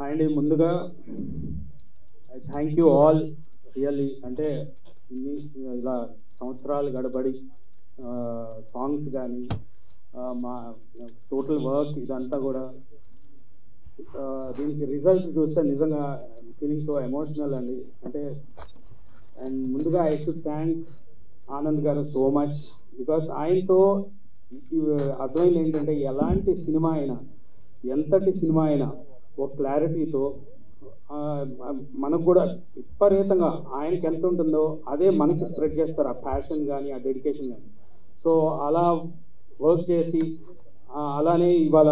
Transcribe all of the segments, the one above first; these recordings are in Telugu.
అండ్ ముందుగా థ్యాంక్ యూ ఆల్ రియల్లీ. అంటే ఇలా సంవత్సరాలు గడబడి సాంగ్స్ కానీ మా టోటల్ వర్క్ ఇదంతా కూడా దీనికి రిజల్ట్ చూస్తే నిజంగా ఫీలింగ్ సో ఎమోషనల్ అండి. అంటే అండ్ ముందుగా ఐ షుడ్ థ్యాంక్ ఆనంద్ గారు సో మచ్. బికాస్ ఆయనతో అర్థమైంది ఏంటంటే ఎలాంటి సినిమా అయినా, ఎంతటి సినిమా అయినా ఒక క్లారిటీతో మనకు కూడా విపరీతంగా ఆయనకి ఎంత ఉంటుందో అదే మనకి స్ప్రెడ్ చేస్తారు. ఆ ప్యాషన్ కానీ ఆ డెడికేషన్ కానీ. సో అలా వర్క్ చేసి అలానే ఇవాళ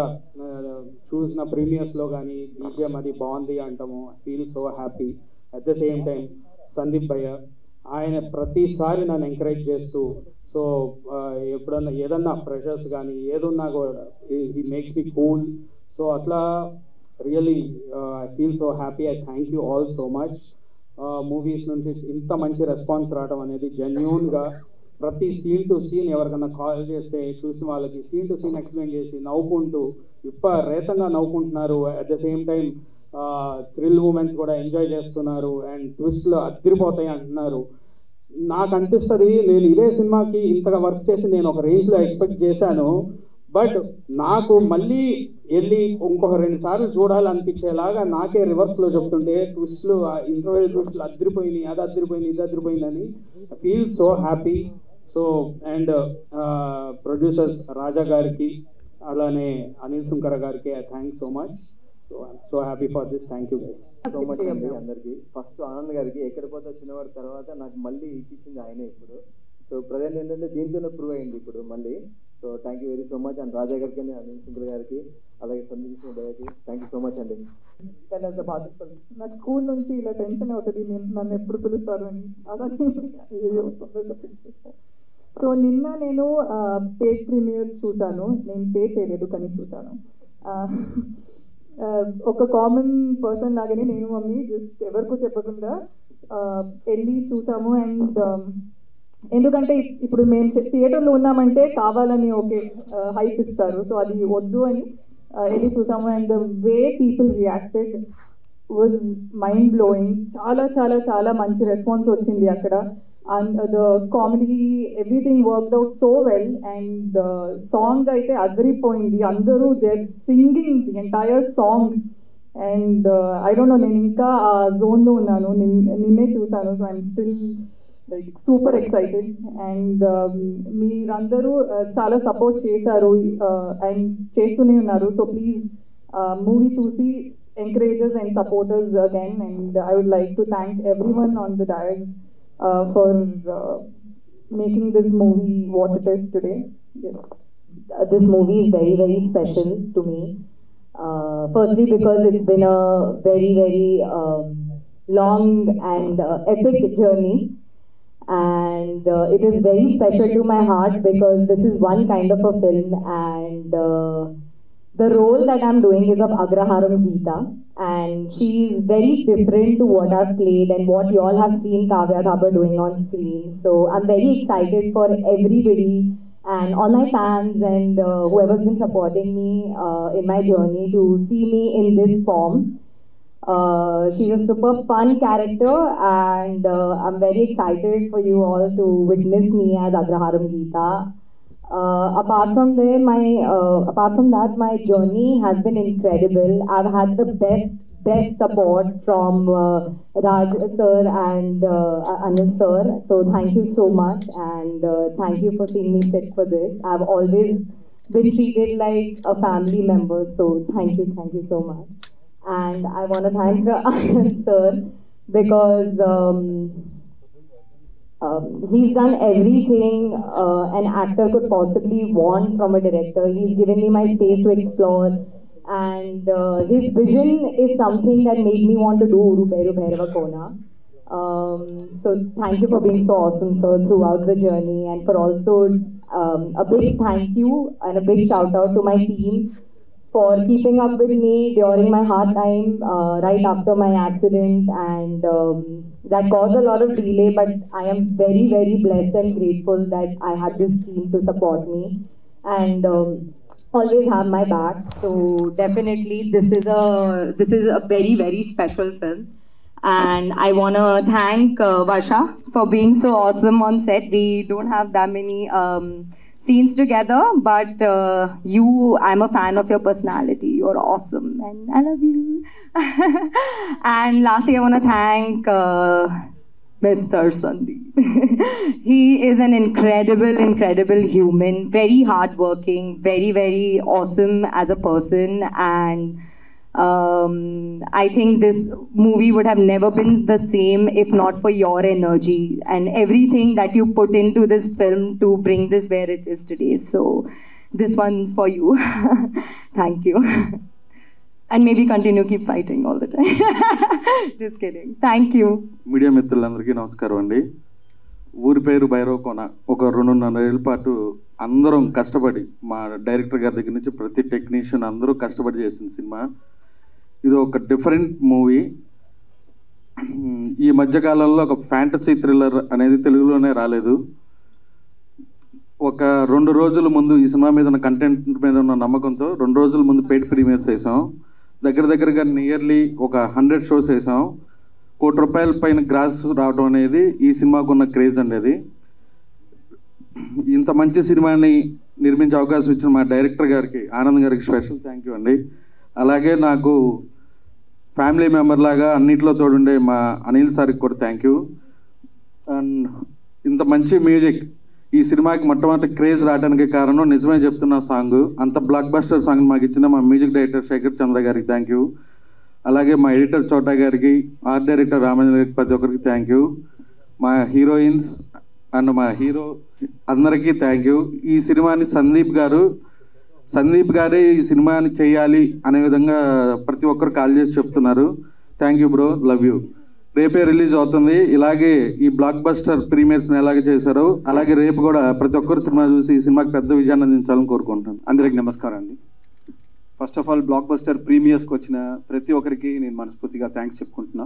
చూసిన ప్రీమియర్స్లో కానీ బీజిఎం అది బాగుంది అంటాము. Feel so happy. At the same time Sandeep భయ్య ఆయన ప్రతిసారి నన్ను ఎంకరేజ్ చేస్తూ, సో ఎప్పుడన్నా ఏదన్నా ప్రెషర్స్ కానీ ఏదున్నా కూడా he makes me cool. So అట్లా really I feel so happy. I thank you all so much. Movies నుంచి ఇంత మంచి రెస్పాన్స్ రావడం అనేది జెన్యూన్గా ప్రతి సీన్ టు సీన్ ఎవరికన్నా కాల్ చేస్తే చూసిన వాళ్ళకి సీన్ టు సీన్ ఎక్స్ప్లెయిన్ చేసి నవ్వుకుంటూ విపరీతంగా నవ్వుకుంటున్నారు. At the same time thrill moments కూడా ఎంజాయ్ చేస్తున్నారు అండ్ ట్విస్ట్లు అదిరిపోతాయి అంటున్నారు. నాకు అనిపిస్తుంది నేను ఇదే సినిమాకి ఇంతగా వర్క్ చేసి నేను ఒక రేంజ్లో ఎక్స్పెక్ట్ చేశాను. బట్ నాకు మళ్ళీ వెళ్ళి ఇంకొక 2 సార్లు చూడాలనిపించేలాగా నాకే రివర్స్లో చెప్తుంటే ట్విస్ట్లు, ఇంటర్వెల్ ట్విస్ట్లు అదిరిపోయినాయి, అది అదిరిపోయింది, ఇది అదిరిపోయిందని feel so happy. So and producers Raja గారికి అలానే అనిల్ సుంకర గారికి I thank so much. So I'm so happy for this. Thank you guys so much అండి అందరికి. ఫస్ట్ ఆనంద్ గారికి ఎక్కడ పోతే చిన్నవాడి తర్వాత నాకు మళ్ళీ ఇచ్చింది ఆయనే ఇప్పుడు. సో ప్రజెంట్ ఏంటంటే దీంతోనే ప్రూవ్ అయింది ఇప్పుడు మళ్ళీ. So thank you very so much. And Raja గారికి, అనిల్ సుంకర్ గారికి, అలాగే సందీప్ గారికి థ్యాంక్ యూ సో మచ్ అండి. నాకు స్కూల్ నుంచి ఇలా టెన్షన్ అవుతుంది, నన్ను ఎప్పుడు పిలుస్తారు అని. అలాగే సో నిన్న నేను పేడ్ ప్రీమియర్ చూసాను. నేను పే చేయలేదు కానీ చూసాను. ఒక కామన్ పర్సన్ లాగానే నేను మమ్మీ జస్ట్ ఎవరికో చెప్పకుండా వెళ్ళి చూసాము. అండ్ ఎందుకంటే ఇప్పుడు మేము థియేటర్లో ఉన్నామంటే కావాలని ఓకే హైప్ ఇస్తారు, సో అది వద్దు అని వెళ్ళి చూసాము. And the way people reacted was mind blowing. చాలా చాలా చాలా మంచి రెస్పాన్స్ వచ్చింది అక్కడ. And the comedy everything worked out so well. And song అయితే అదిరిపోయింది. అందరూ there singing the entire song. And I don't know, నేను ఇంకా ఆ జోన్లో ఉన్నాను, నిన్నే చూసాను. So I'm still like super excited. And మీరందరూ చాలా సపోర్ట్ చేశారు అండ్ చేస్తూనే ఉన్నారు. సో ప్లీజ్ మూవీ చూసి encourages and supporters again. And I would like to thank everyone on the dais for making this movie what it is today. Yes. This movie is very, very special to me. Firstly, because it's been a very, very long and epic journey. And it is very special to my heart because this is one kind of a film. And the role that I'm doing is of Agraharam Geeta, and she is very different to what I've played and what you all have seen Kavya Thabar doing on screen. So I'm very excited for everybody and all my fans and whoever's been supporting me in my journey to see me in this form. She's a super fun character, and I'm very excited for you all to witness me as Agraharam Geeta. Apart from that, my journey has been incredible. I've had the best support from Raj sir and Anil sir. So thank you so much, and thank you for seeing me fit for this. I've always been treated like a family member. So thank you so much. And I want to thank Anil sir because he's done everything an actor could possibly want from a director. He's given me my space to explore, and his vision is something that made me want to do Uruperu Bhairava Kona. So thank you for being so awesome, sir, throughout the journey, and for also a big thank you and a big shout out to my team for keeping up with me during my hard time right after my accident, and that caused a lot of delay, but I am very, very blessed and grateful that I had this team to support me. And always have my back. So definitely this is a very, very special film. And I want to thank Varsha for being so awesome on set. We don't have that many scenes together, but I'm a fan of your personality. You're awesome, and I love you. And lastly, I want to thank Mr. Sandeep. He is an incredible human, very hardworking, very, very awesome as a person. And I think this movie would have never been the same if not for your energy and everything that you put into this film to bring this where it is today. So this one's for you. Thank you. And maybe continue keep fighting all the time. Just kidding. Thank you. Media మిత్రులందరికీ నమస్కారం అండి. ఊరి పేరు భైరవకోన. ఒక 2.5 ఏళ్ల పాటు అందరం కష్టపడి, మా డైరెక్టర్ గారి దగ్గర నుంచి ప్రతి టెక్నీషియన్ అందరూ కష్టపడి చేసిన సినిమా. ఇది ఒక డిఫరెంట్ మూవీ. ఈ మధ్యకాలంలో ఒక ఫ్యాంటసీ థ్రిల్లర్ అనేది తెలుగులోనే రాలేదు. ఒక 2 రోజుల ముందు ఈ సినిమా మీద ఉన్న కంటెంట్ మీద ఉన్న నమ్మకంతో 2 రోజుల ముందు పెయిడ్ ప్రీమియర్స్ వేసాం. దగ్గరగా నియర్లీ ఒక 100 షోస్ వేసాం. ₹1 కోటి పైన గ్రాస్ రావడం అనేది ఈ సినిమాకు ఉన్న క్రేజ్ అండి. అది ఇంత మంచి సినిమాని నిర్మించే అవకాశం ఇచ్చిన మా డైరెక్టర్ గారికి, ఆనంద్ గారికి స్పెషల్ థ్యాంక్ యూ అండి. అలాగే నాకు ఫ్యామిలీ మెంబర్ లాగా అన్నింటిలో తోడుండే మా అనిల్ సార్కి కూడా థ్యాంక్ యూ. అండ్ ఇంత మంచి మ్యూజిక్ ఈ సినిమాకి మొట్టమొదటి క్రేజ్ రావడానికి కారణం నిజమే చెప్తున్న సాంగ్. అంత బ్లాక్ బస్టర్ సాంగ్ మాకు ఇచ్చిన మా మ్యూజిక్ డైరెక్టర్ శేఖర్ చంద్ర గారికి థ్యాంక్ యూ. అలాగే మా ఎడిటర్ చోటా గారికి, ఆర్ట్ డైరెక్టర్ రామేంద్ర గారికి, ప్రతి ఒక్కరికి థ్యాంక్ యూ. మా హీరోయిన్స్ అండ్ మా హీరో అందరికీ థ్యాంక్ యూ. ఈ సినిమాని సందీప్ గారే ఈ సినిమాని చేయాలి అనే విధంగా ప్రతి ఒక్కరు కాల్ చేసి చెప్తున్నారు. Thank you bro, love you. రేపే రిలీజ్ అవుతుంది. ఇలాగే ఈ బ్లాక్ బస్టర్ ప్రీమియర్స్ని ఎలాగే చేశారో అలాగే రేపు కూడా ప్రతి ఒక్కరు సినిమా చూసి ఈ సినిమాకి పెద్ద విజయాన్ని అందించాలని కోరుకుంటాను. అందరికి నమస్కారం అండి. First of all blockbuster ప్రీమియర్స్కి వచ్చిన ప్రతి ఒక్కరికి నేను మనస్ఫూర్తిగా థ్యాంక్స్ చెప్పుకుంటున్నా.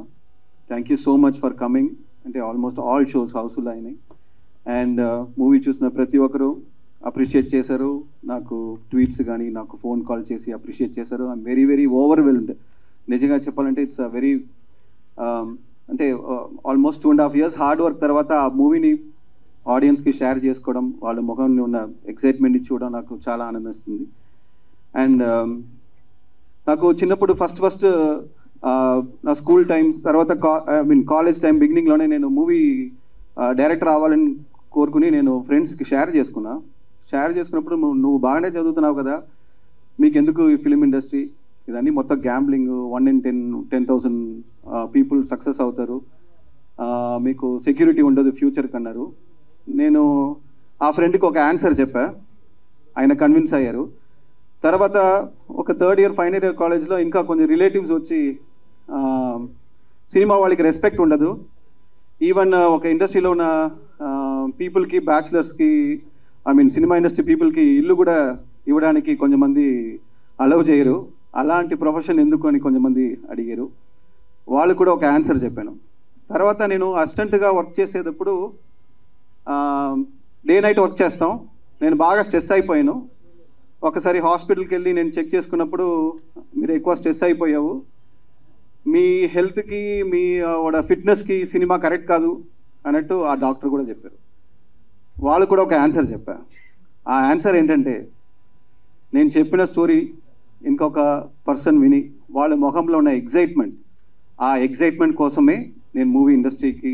Thank you so much for coming. అంటే ఆల్మోస్ట్ ఆల్ షోస్ హౌస్ఫుల్ అయినాయి. అండ్ మూవీ చూసిన ప్రతి ఒక్కరు అప్రిషియేట్ చేశారు. నాకు ట్వీట్స్ కానీ నాకు ఫోన్ కాల్ చేసి అప్రిషియేట్ చేశారు. I'm very very overwhelmed. నిజంగా చెప్పాలంటే ఇట్స్ అ వెరీ అంటే ఆల్మోస్ట్ 2.5 years హార్డ్ వర్క్ తర్వాత ఆ మూవీని ఆడియన్స్కి షేర్ చేసుకోవడం, వాళ్ళ ముఖంలో ఉన్న ఎక్సైట్మెంట్ చూడడం నాకు చాలా ఆనందిస్తుంది. అండ్ నాకు చిన్నప్పుడు ఫస్ట్ నా స్కూల్ టైమ్స్ తర్వాత కాలేజ్ టైం బిగినింగ్లోనే నేను మూవీ డైరెక్టర్ అవ్వాలని కోరుకుని నేను ఫ్రెండ్స్కి షేర్ చేసుకున్నప్పుడు నువ్వు బాగానే చదువుతున్నావు కదా, మీకు ఎందుకు ఈ ఫిలిం ఇండస్ట్రీ, ఇదన్నీ మొత్తం గ్యాంబ్లింగ్, 1 in 10,000 పీపుల్ సక్సెస్ అవుతారు, మీకు సెక్యూరిటీ ఉండదు ఫ్యూచర్కి అన్నారు. నేను ఆ ఫ్రెండ్కి ఒక ఆన్సర్ చెప్పా, ఆయన కన్విన్స్ అయ్యారు. తర్వాత ఒక 3rd year ఫైనల్ ఇయర్ కాలేజ్లో ఇంకా కొంచెం రిలేటివ్స్ వచ్చి సినిమా వాళ్ళకి రెస్పెక్ట్ ఉండదు, ఈవెన్ ఒక ఇండస్ట్రీలో ఉన్న పీపుల్కి, బ్యాచిలర్స్కి, సినిమా ఇండస్ట్రీ పీపుల్కి ఇల్లు కూడా ఇవ్వడానికి కొంతమంది అలౌ చేయరు, అలాంటి ప్రొఫెషన్ ఎందుకు అని కొంతమంది అడిగారు. వాళ్ళు కూడా ఒక ఆన్సర్ చెప్పాను. తర్వాత నేను అసిస్టెంట్గా వర్క్ చేసేటప్పుడు డే నైట్ వర్క్ చేస్తాం, నేను బాగా స్ట్రెస్ అయిపోయాను. ఒకసారి హాస్పిటల్కి వెళ్ళి నేను చెక్ చేసుకున్నప్పుడు మీరు ఎక్కువ స్ట్రెస్ అయిపోయావు, మీ హెల్త్కి మీ ఫిట్నెస్కి సినిమా కరెక్ట్ కాదు అన్నట్టు ఆ డాక్టర్ కూడా చెప్పారు. వాళ్ళు కూడా ఒక ఆన్సర్ చెప్పారు. ఆ ఆన్సర్ ఏంటంటే, నేను చెప్పిన స్టోరీ ఇంకొక పర్సన్ విని వాళ్ళ ముఖంలో ఉన్న ఎగ్జైట్మెంట్, ఆ ఎగ్జైట్మెంట్ కోసమే నేను మూవీ ఇండస్ట్రీకి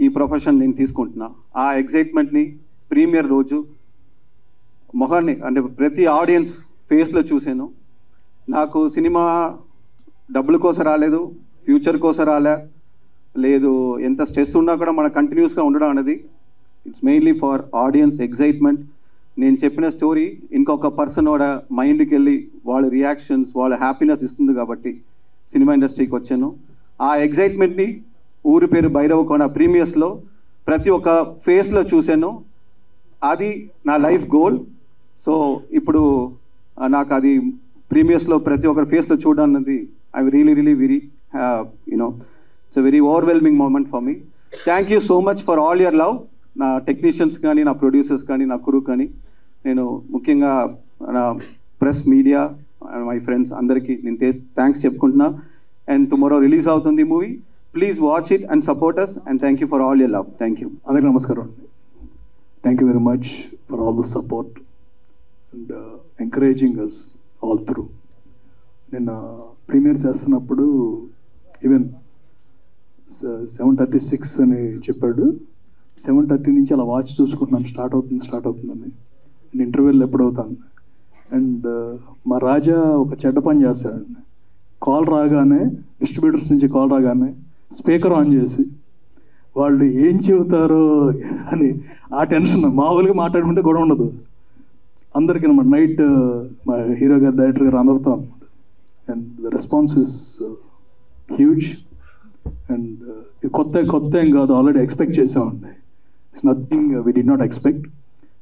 ఈ ప్రొఫెషన్ నేను తీసుకుంటున్నా. ఆ ఎగ్జైట్మెంట్ని ప్రీమియర్ రోజు మొహాన్ని అంటే ప్రతి ఆడియన్స్ ఫేస్లో చూశాను. నాకు సినిమా డబ్బుల కోసం రాలేదు, ఫ్యూచర్ కోసం లేదు, ఎంత స్ట్రెస్ ఉన్నా కూడా మన కంటిన్యూస్గా ఉండడం అనేది it's mainly for audience excitement. నేను చెప్పిన స్టోరీ ఇంకొక పర్సన్ వాడ మైండ్కి వెళ్ళి వాళ్ళ రియాక్షన్స్, వాళ్ళ హ్యాపీనెస్ ఇస్తుంది కాబట్టి సినిమా ఇండస్ట్రీకి వచ్చాను. ఆ ఎగ్జైట్మెంట్ని ఊరి పేరు భైరవకోన ప్రీమియర్స్లో ప్రతి ఒక్క ఫేస్లో చూశాను. అది నా లైఫ్ గోల్. సో ఇప్పుడు నాకు అది ప్రీమియర్స్లో ప్రతి ఒక్కరి ఫేస్లో చూడడం అన్నది I really very it's a very overwhelming moment for me. Thank you so much for all your love. నా టెక్నీషియన్స్ కానీ, నా ప్రొడ్యూసర్స్ కానీ, నా క్రూ కానీ, నేను ముఖ్యంగా నా ప్రెస్ మీడియా మై ఫ్రెండ్స్ అందరికీ నేను థ్యాంక్స్ చెప్పుకుంటున్నా. అండ్ టుమారో రిలీజ్ అవుతుంది movie. Please watch it and support us and thank you for all your love. Thank you. అందరికీ నమస్కారం అండి. Thank you very much for all the support and encouraging us all through. నిన్న ప్రీమియర్ చేస్తున్నప్పుడు ఈవెన్ 7:36 అని చెప్పాడు. 7:30 నుంచి అలా వాచ్ చూసుకుంటున్నాను, స్టార్ట్ అవుతుందని. ఇంటర్వెల్ ఎప్పుడవుతాను. అండ్ మా రాజా ఒక చెడ్డ పని చేస్తాడండి. కాల్ రాగానే, డిస్ట్రిబ్యూటర్స్ నుంచి కాల్ రాగానే స్పీకర్ ఆన్ చేసి వాళ్ళు ఏం చెబుతారో అని ఆ టెన్షన్. మామూలుగా మాట్లాడుకుంటే గొడవ ఉండదు అందరికీ అనమాట. నైట్ మా హీరో గారు, డైరెక్టర్ గారు అందరితో అనమాట. And the response is huge. అండ్ ఇది కొత్త ఏం కాదు, ఆల్రెడీ ఎక్స్పెక్ట్ చేసామండి. It's nothing we did not expect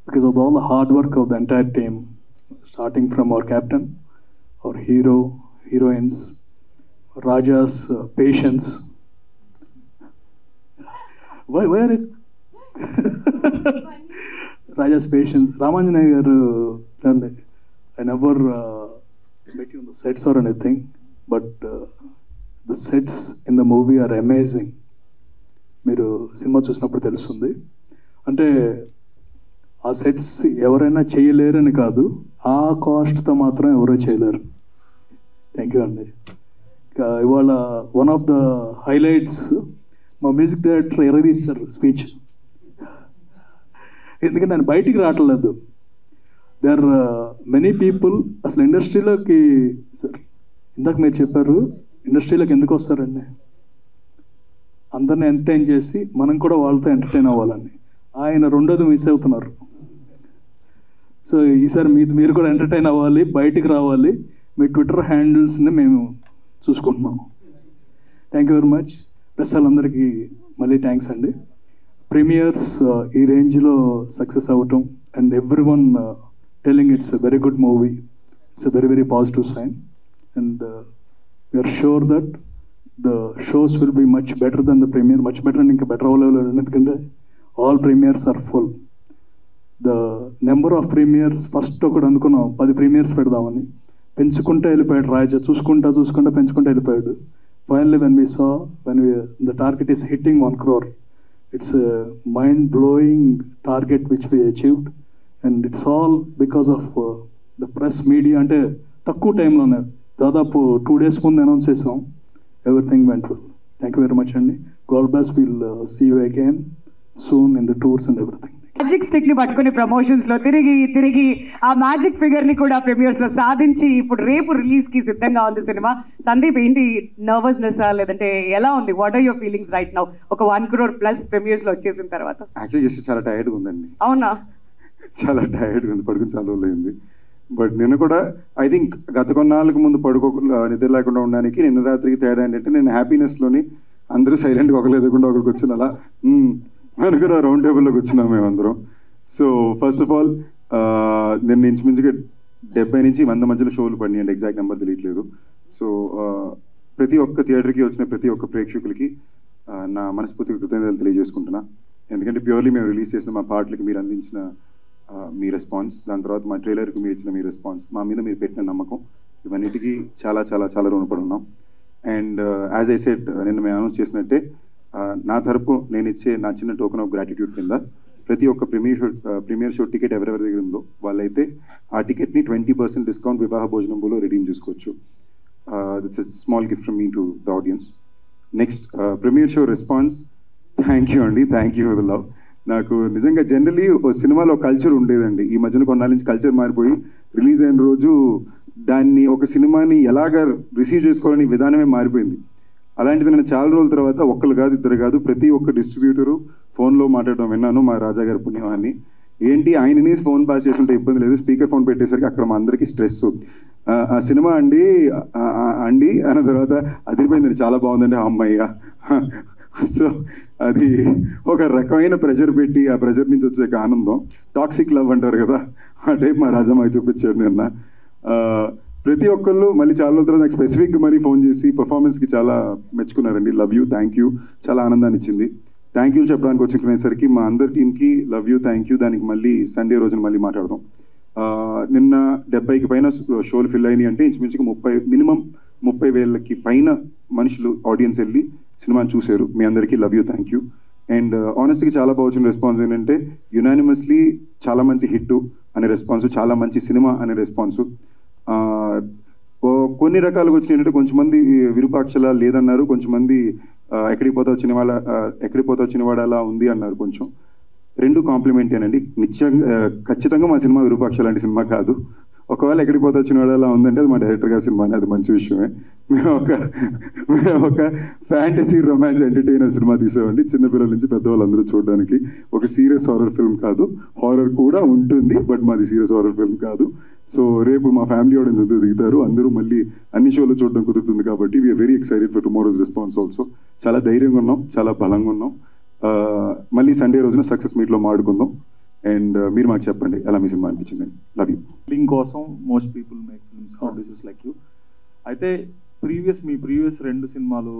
because of all the hard work of the entire team, starting from our captain, our hero, heroines, Raja's patience. Why are it? Raja's patience. Ramanjanaya garu, I never met you on the sets or anything, but the sets in the movie are amazing. మీరు సినిమా చూసినప్పుడు తెలుస్తుంది. అంటే ఆ సెట్స్ ఎవరైనా చేయలేరని కాదు, ఆ కాస్ట్తో మాత్రం ఎవరో చేయలేరు. థ్యాంక్ యూ అండి. ఇవాళ వన్ ఆఫ్ ద హైలైట్స్ మా మ్యూజిక్ డైరెక్టర్ ఎరదీస్తారు స్పీచ్. ఎందుకంటే నేను బయటికి రావట్లేదు. దే ఆర్ మెనీ పీపుల్ అసలు ఇండస్ట్రీలోకి, సార్ ఇందాక మీరు చెప్పారు ఇండస్ట్రీలోకి ఎందుకు వస్తారండి, అందరిని ఎంటర్టైన్ చేసి మనం కూడా వాళ్ళతో ఎంటర్టైన్ అవ్వాలని. ఆయన రెండోది మిస్ అవుతున్నారు. సో ఈసారి మీరు కూడా ఎంటర్టైన్ అవ్వాలి, బయటికి రావాలి. మీ ట్విట్టర్ హ్యాండిల్స్ని మేము చూసుకుంటున్నాము. Thank you very much. Plus వాళ్ళందరికీ మళ్ళీ థ్యాంక్స్ అండి. ప్రీమియర్స్ ఈ రేంజ్లో సక్సెస్ అవ్వటం and every one telling it's a very good movie, it's a very very positive sign. And we're sure that the shows will be much better than the premiere. Much better and ఇంకా బెటర్ అవ్వలేదు. ఎందుకంటే all premieres are full. The number of premieres first ఒకటి అనుకున్నాం 10 ప్రీమియర్స్ పెడదామని, పెంచుకుంటూ వెళ్ళిపోయాడు రాజా. చూసుకుంటా పెంచుకుంటూ వెళ్ళిపోయాడు. Finally when the target is hitting 1 crore, it's a mind-blowing target which we achieved, and it's all because of the press media. అంటే తక్కువ టైంలోనే దాదాపు 2 days ముందు అనౌన్స్ చేసాం. Everything went well. Thank you very much అండి. God bless. Will see you again soon in the tours and everything. Magic stick ని పట్టుకుని ప్రమోషన్స్ లో తిరిగి ఆ మ్యాజిక్ ఫిగర్ ని కూడా ప్రీమియర్స్ లో సాధించి ఇప్పుడు రేపు రిలీజ్ కి సిద్ధంగా ఉంది సినిమా. సందీప్, ఏంటి నర్వస్నెస్ లేదంటే ఎలా ఉంది? What are your feelings right now? ఒక 1 crore ప్లస్ ప్రీమియర్స్ లో వచ్చేసిన తర్వాత. యాక్చువల్లీ జస్ట్ చాలా టైర్డ్గా ఉందండి. అవునా? చాలా టైర్డ్గా ఉంది, పడుకుని చాలా రోజులైంది. బట్ నిన్న కూడా ఐ థింక్ గత కొన్నాళ్ళకు ముందు నిద్ర లేకుండా ఉండడానికి నిన్న రాత్రికి తేడా ఏంటంటే, నేను హ్యాపీనెస్లోని అందరూ సైలెంట్గా ఒకరు ఎదుగుకుండా ఒకరికి వచ్చిన అలా అనుకున్న రౌండ్ టేబుల్లోకి వచ్చినాం మేమందరం. సో ఫస్ట్ ఆఫ్ ఆల్ నేను ఇంచుమించుగా 70 నుంచి 100 మధ్యలో షోలు పడినాయండి, ఎగ్జాక్ట్ నెంబర్ తెలియట్లేదు. సో ప్రతి ఒక్క థియేటర్కి వచ్చిన ప్రతి ఒక్క ప్రేక్షకులకి నా మనస్ఫూర్తిగా కృతజ్ఞతలు తెలియజేసుకుంటున్నా. ఎందుకంటే ప్యూర్లీ మేము రిలీజ్ చేసిన మా పాటలకి మీరు అందించిన మీ రెస్పాన్స్, దాని తర్వాత మా ట్రైలర్కి మీరు ఇచ్చిన మీ రెస్పాన్స్, మా మీద మీరు పెట్టిన నమ్మకం, ఇవన్నిటికీ చాలా చాలా చాలా రుణపడి ఉన్నాం. అండ్ యాజ్ ఐ సెడ్, నిన్న మేము అనౌన్స్ చేసినట్టే నా తరపు నేను ఇచ్చే నా చిన్న టోకెన్ ఆఫ్ గ్రాటిట్యూడ్ కింద ప్రతి ఒక్క ప్రీమియర్ షో టికెట్ ఎవరెవరి దగ్గర ఉందో వాళ్ళైతే ఆ టికెట్ని 20% డిస్కౌంట్ వివాహ భోజనంలో రిడీమ్ చేసుకోవచ్చు. That's a small gift from me to the audience. Next premiere show response, thank you అండి. Thank you for the love. నాకు నిజంగా జనరలీ ఒక సినిమాలో కల్చర్ ఉండేదండి. ఈ మధ్యన కొన్నాళ్ళ నుంచి కల్చర్ మారిపోయి రిలీజ్ అయిన రోజు దాన్ని ఒక సినిమాని ఎలాగ రిసీవ్ చేసుకోవాలని విధానమే మారిపోయింది. అలాంటిది నేను చాలా రోజుల తర్వాత ఒక్కరు కాదు, ఇద్దరు కాదు, ప్రతి ఒక్క డిస్ట్రిబ్యూటరు ఫోన్లో మాట్లాడడం విన్నాను. మా రాజా గారి పుణ్యమాన్ని ఏంటి, ఆయనని ఫోన్ పాస్ చేస్తుంటే ఇబ్బంది లేదు, స్పీకర్ ఫోన్ పెట్టేసరికి అక్కడ మా అందరికీ స్ట్రెస్. ఆ సినిమా అండి అన్న తర్వాత అదిరిపోయిందండి, చాలా బాగుందండి అమ్మాయిగా. సో అది ఒక రకమైన ప్రెషర్ పెట్టి ఆ ప్రెషర్ నుంచి వచ్చే ఆనందం, టాక్సిక్ లవ్ అంటారు కదా, ఆ టైప్ మా రాజా మాకు చూపించారు నిన్న. ప్రతి ఒక్కళ్ళు మళ్ళీ చాలా రోజుల తర్వాత నాకు స్పెసిఫిక్గా మరీ ఫోన్ చేసి పర్ఫార్మెన్స్కి చాలా మెచ్చుకున్నారండి. లవ్ యూ, థ్యాంక్ యూ, చాలా ఆనందాన్ని ఇచ్చింది. థ్యాంక్ యూ చెప్పడానికి వచ్చేసరికి మా అందరి టీంకి లవ్ యూ, థ్యాంక్ యూ. దానికి మళ్ళీ సండే రోజున మళ్ళీ మాట్లాడదాం. నిన్న 70కి పైన షోలు ఫిల్ అయినాయి అంటే ఇంచుమించుగా మినిమం 30,000కి పైన మనుషులు ఆడియన్స్ వెళ్ళి సినిమాని చూశారు. మీ అందరికీ love you, thank you. And ఆనెస్ట్గా చాలా బాగా వచ్చిన రెస్పాన్స్ ఏంటంటే యునానిమస్లీ చాలా మంచి హిట్ అనే రెస్పాన్స్, చాలా మంచి సినిమా అనే రెస్పాన్స్. కొన్ని రకాలుగా వచ్చినాయి ఏంటంటే కొంచెమంది విరూపాక్షలా లేదన్నారు, కొంచెమంది ఎక్కడికి పోతా వచ్చిన వాడు అలా ఉంది అన్నారు. కొంచెం రెండు కాంప్లిమెంటేనండి. నిత్యంగా ఖచ్చితంగా మా సినిమా విరూపాక్ష లాంటి సినిమా కాదు. ఒకవేళ ఎక్కడికి పోతా వచ్చిన వాడు అలా ఉందంటే అది మా డైరెక్టర్ గారి సినిమానే, అది మంచి విషయమే. మేము ఒక ఫ్యాంటసీ రొమాన్స్ ఎంటర్టైనర్ సినిమా తీసామండి, చిన్నపిల్లల నుంచి పెద్దవాళ్ళందరూ చూడడానికి. ఒక సీరియస్ హారర్ ఫిల్మ్ కాదు, హారర్ కూడా ఉంటుంది బట్ మాది సీరియస్ హారర్ ఫిల్మ్ కాదు. సో రేపు మా ఫ్యామిలీ ఆడియన్స్ అందరూ దిగుతారు, అందరూ మళ్ళీ అన్ని షోలు చూడడం కుదురుతుంది కాబట్టి we're very excited for tomorrow's response also. చాలా ధైర్యంగా ఉన్నాం, చాలా బలంగా ఉన్నాం. మళ్ళీ సండే రోజున సక్సెస్ మీట్లో మాడుకుందాం. అండ్ మీరు మాకు చెప్పండి ఎలా మీ సినిమా అనిపించింది. Love you. ఫిల్మ్ కోసం most people make films, producers like you. అయితే మీ ప్రీవియస్ 2 సినిమాలు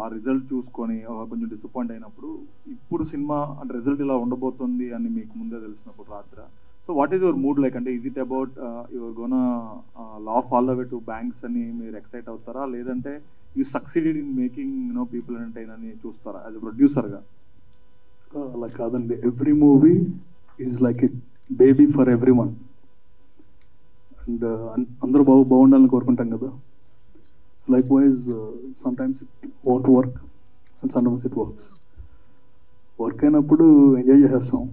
ఆ రిజల్ట్ చూసుకొని కొంచెం డిసప్పాయింట్ అయినప్పుడు, ఇప్పుడు సినిమా అంటే రిజల్ట్ ఇలా ఉండబోతుంది అని మీకు ముందే తెలిసినప్పుడు రాత్రి, so what is your mood like? అంటే is it about your gonna laugh all the way to banks అని మీరు ఎక్సైట్ అవుతారా, లేదంటే you succeeded in making people entertain అని చూస్తారా యాజ్ ఎ ప్రొడ్యూసర్గా? అలా కాదండి, every movie is like a baby for every one. And అందరూ బాగుండాలని కోరుకుంటాం కదా. Likewise sometimes it won't work and sometimes it works. Work అయినప్పుడు ఎంజాయ్ చేసేస్తాం,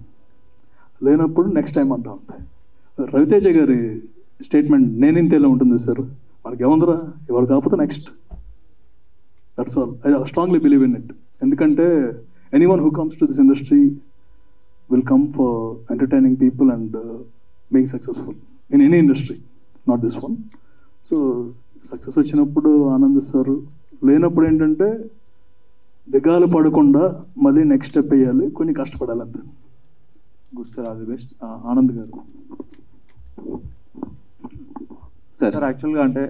లేనప్పుడు నెక్స్ట్ టైం అంటా ఉంటాయి. రవితేజ గారి స్టేట్మెంట్ నేనింతేలా ఉంటుంది సార్, మనకి ఏముందరా ఇవాళ కాకపోతే next, that's all. I strongly believe in it. ఎందుకంటే anyone who comes to this industry will come for entertaining people and being successful in any industry, not this one. So success వచ్చినప్పుడు ఆనందిస్తారు, లేనప్పుడు ఏంటంటే దిగాలు పడకుండా మళ్ళీ నెక్స్ట్ స్టెప్ వేయాలి, కొన్ని కష్టపడాలంతే. Good sir, all the best. Anand గారు సార్, యాక్చువల్గా అంటే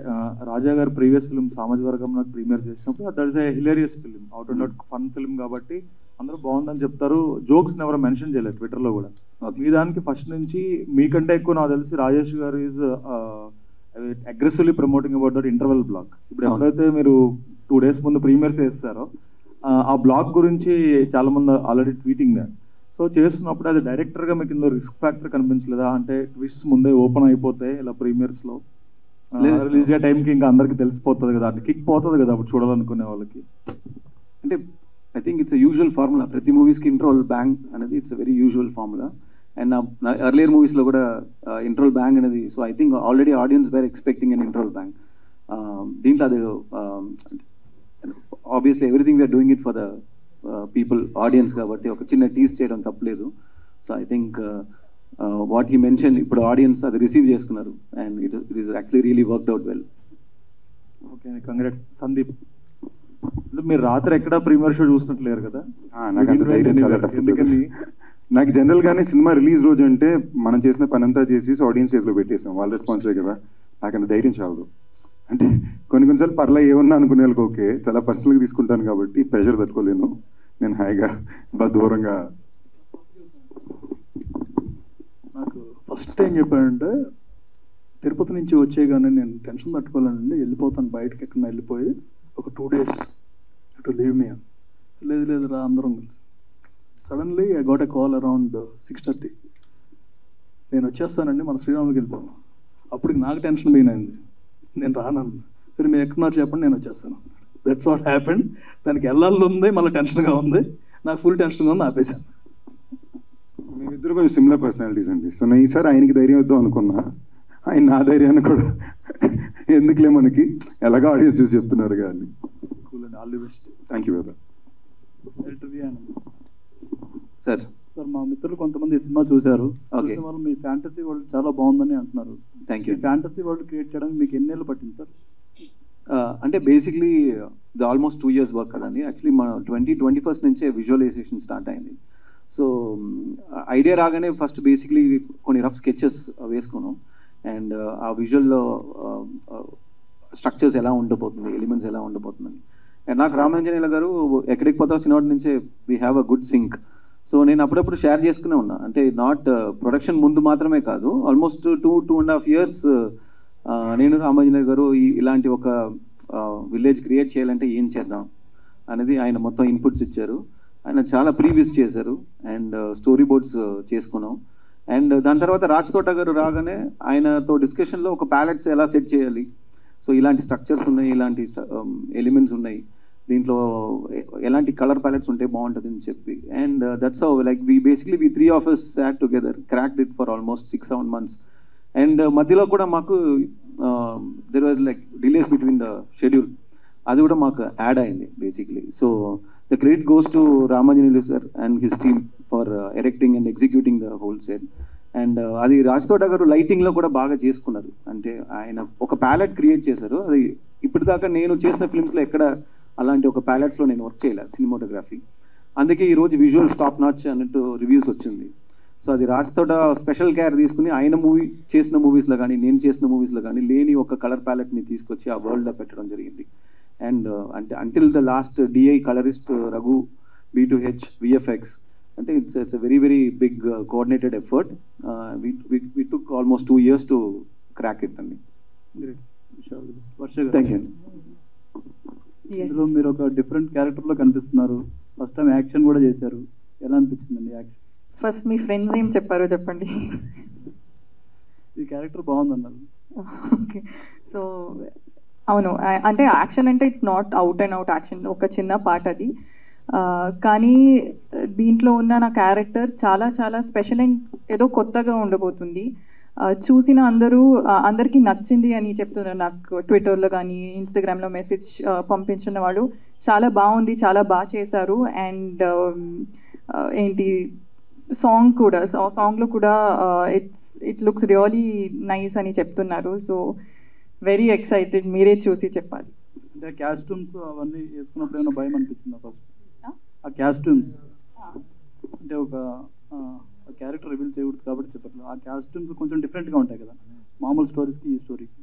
రాజా గారు ప్రీవియస్ ఫిల్మ్ సామాజిక వర్గం నాకు ప్రీమియర్ చేసినప్పుడు that is a hilarious film, out and out fun film కాబట్టి అందరూ బాగుందని చెప్తారు. జోక్స్ ఎవరు మెన్షన్ చేయలేదు ట్విట్టర్లో కూడా. మీ దానికి ఫస్ట్ నుంచి మీకంటే ఎక్కువ నాకు తెలిసి రాజేష్ గారు is aggressively promoting about that interval blog. ఇప్పుడు ఎప్పుడైతే మీరు 2 days ముందు ప్రీమియర్స్ చేస్తారో ఆ బ్లాగ్ గురించి చాలా మంది ఆల్రెడీ ట్వీటింగ్. సో చేస్తున్నప్పుడు అది డైరెక్టర్గా మీకు ఇందులో రిస్క్ ఫ్యాక్టర్ కనిపించలేదా? అంటే ట్విస్ట్ ముందే ఓపెన్ అయిపోతాయి ఇలా ప్రీమియర్స్లో, రిలీజ్ అయ్యే టైంకి ఇంకా అందరికీ తెలిసిపోతుంది కదా, అంటే కిక్ పోతుంది కదా అప్పుడు చూడాలనుకునే వాళ్ళకి. అంటే I think it's usual formula, ప్రతి మూవీస్కి ఇంటర్వల్ బ్యాంగ్ అనేది it's very usual formula. And నా ఎర్లియర్ మూవీస్లో కూడా ఇంటర్వల్ బ్యాంగ్ అనేది, so I think already audience were expecting an interval bang. దీంట్లో అది obviously everything we're doing it for the people, audience కాబట్టి ఒక చిన్న టీజ్ చేయడం తప్పలేదు. So I think what he mention ఇప్పుడు ఆడియన్స్ అది రిసీవ్ చేసుకున్నారు and it is actually really worked out well. Okay, congrats. Sandeep, మీరు రాత్రి ఎక్కడ ప్రీమియర్ షో చూసినట్లేరు కదా? నాకు జనరల్గానే సినిమా రిలీజ్ రోజు అంటే మనం చేసిన పని అంతా చేసి ఆడియన్స్ చేతిలో పెట్టేసాం, వాళ్ళ రెస్పాన్సే కదా. నాకు అంత ధైర్యం చాలదు. అంటే కొన్నిసార్లు పర్లే ఏమన్నా అనుకునే వాళ్ళకి ఓకే, చాలా పర్సనల్గా తీసుకుంటాను కాబట్టి ప్రెషర్ తట్టుకోలేను. నేను హాయిగా దూరంగా. నాకు ఫస్ట్ ఏం చెప్పాడంటే తిరుపతి నుంచి వచ్చేగానే నేను టెన్షన్ తట్టుకోలేనండి, వెళ్ళిపోతాను బయటకి, ఎక్కడ వెళ్ళిపోయి ఒక 2 days టు లీవ్ మీ అని. లేదు రా అందరం కలిసి. Suddenly I got a call around 6:30, నేను వచ్చేస్తానండి మన శ్రీరాములకి వెళ్ళిపోను. అప్పటికి నాకు టెన్షన్ పోయినది, నేను రానన్ను. సరే మీరు ఎక్కడున్నారు చెప్పండి, నేను వచ్చేస్తాను. That's what happened. దానికి వెళ్ళాలి ఉంది, మళ్ళీ టెన్షన్గా ఉంది, నాకు ఫుల్ టెన్షన్గా ఉంది, ఆపేశాను. మేమిద్దరు కొంచెం సిమిలర్ పర్సనాలిటీస్ అండి. సో నేను ఈసారి ఆయనకి ధైర్యం వద్దాం అనుకున్నా, ఆయన నా ధైర్యాన్ని కూడా ఎందుకులే మనకి ఎలాగో ఆడియన్స్ చూసి చెప్తున్నారు కానీ. All the best. Thank you brother. Sir sir, మా మిత్రులు కొంతమంది ఈ సినిమా చూశారు. వాళ్ళు మీ ఫ్యాంటసీ వరల్డ్ చాలా బాగుందని అంటున్నారు. Thank you. Fantasy world create చేయడానికి మీకు ఎన్నేళ్ళు పట్టింది సార్? అంటే బేసిక్లీ ఆల్మోస్ట్ 2 years వర్క్ కదండి. యాక్చువల్లీ మన 2021 నుంచే విజువలైజేషన్ స్టార్ట్ అయింది. సో ఐడియా రాగానే ఫస్ట్ బేసిక్లీ కొన్ని రఫ్ స్కెచెస్ వేసుకున్నాం. అండ్ ఆ విజువల్లో స్ట్రక్చర్స్ ఎలా ఉండబోతుంది, ఎలిమెంట్స్ ఎలా ఉండబోతుందని. అండ్ నాకు రామాంజనేయుల గారు ఎక్కడికి పోతా చిన్నవాటి నుంచే we have a good sync. So నేను అప్పుడప్పుడు షేర్ చేసుకునే ఉన్నా, అంటే నాట్ ప్రొడక్షన్ ముందు మాత్రమే కాదు, ఆల్మోస్ట్ 2.5 years నేను రామాంజనేయ గారు ఇలాంటి ఒక విలేజ్ క్రియేట్ చేయాలంటే ఏం చేద్దాం అనేది ఆయన మొత్తం ఇన్పుట్స్ ఇచ్చారు. ఆయన చాలా ప్రీవియస్ చేశారు అండ్ స్టోరీ బోర్డ్స్ చేసుకున్నాం. అండ్ దాని తర్వాత రాజ్ తోట గారు రాగానే ఆయనతో డిస్కషన్లో ఒక ప్యాలెట్స్ ఎలా సెట్ చేయాలి, సో ఇలాంటి స్ట్రక్చర్స్ ఉన్నాయి, ఇలాంటి ఎలిమెంట్స్ ఉన్నాయి, దీంట్లో ఎలాంటి కలర్ ప్యాలెట్స్ ఉంటే బాగుంటుంది అని చెప్పి. And that's how like we 3 of us sat together, cracked it for almost 6-7 months. And మధ్యలో కూడా మాకు there was like delays between the schedule, అది కూడా మాకు యాడ్ అయింది basically. So the credit goes to Ramanjaneyulu sir and his team for erecting and executing the whole set. And అది రాజ్ తోట గారు లైటింగ్లో కూడా బాగా చేసుకున్నారు, అంటే ఆయన ఒక ప్యాలెట్ క్రియేట్ చేశారు. అది ఇప్పటిదాకా నేను చేసిన ఫిల్మ్స్లో ఎక్కడ అలాంటి ఒక ప్యాలెట్స్లో నేను వర్క్ చేయలేదు సినిమాటోగ్రఫీ. అందుకే ఈరోజు విజువల్స్ టాప్ నాచ్ అన్నట్టు రివ్యూస్ వచ్చింది. సో అది రాజ్ తోట స్పెషల్ కేర్ తీసుకుని ఆయన చేసిన మూవీస్లో కానీ నేను చేసిన మూవీస్లో కానీ లేని ఒక కలర్ ప్యాలెట్ని తీసుకొచ్చి ఆ వరల్డ్లో పెట్టడం జరిగింది. అండ్ అంటే until the last DI colourist Raghu, B2H, VFX, అంటే it's very very big coordinated effort. We took almost 2 years to crack it అండి. థ్యాంక్ యూ అండి. ఇందులో మీరు ఒక డిఫరెంట్ క్యారెక్టర్లో కనిపిస్తున్నారు, ఫస్ట్ టైం యాక్షన్ కూడా చేశారు, ఎలా అనిపించిందండి యాక్షన్? ఫస్ట్ మీ ఫ్రెండ్స్ ఏం చెప్పారో చెప్పండి. ఈ క్యారెక్టర్ బాగుందన్నారు. ఓకే, సో అవును, అంటే యాక్షన్ అంటే it's not out and out action, ఒక చిన్న పార్ట్ అది. కానీ దీంట్లో ఉన్న నా క్యారెక్టర్ చాలా చాలా స్పెషల్ అండ్ ఏదో కొత్తగా ఉండబోతుంది. చూసిన అందరికీ నచ్చింది అని చెప్తున్నారు నాకు ట్విట్టర్లో కానీ ఇన్స్టాగ్రామ్లో మెసేజ్ పంపించిన వాళ్ళు. చాలా బాగుంది, చాలా బాగా చేశారు. అండ్ ఏంటి సాంగ్ కూడా, సాంగ్లో కూడా ఇట్ లుక్స్ రియలీ నైస్ అని చెప్తున్నారు. సో వెరీ ఎక్సైటెడ్, మీరే చూసి చెప్పాలి. అంటే కాస్ట్యూమ్స్ అవన్నీ వేసుకున్నప్పుడు ఏమైనా భయం అనిపించిందా ఫస్ట్? ఆ కాస్ట్యూమ్స్ అంటే ఒక క్యారెక్టర్ రివీల్ చేయకూడదు కాబట్టి చెప్పట్లేదు, ఆ కాస్ట్యూమ్స్ కొంచెం డిఫరెంట్గా ఉంటాయి కదా మామూలు స్టోరీస్కి ఈ స్టోరీకి.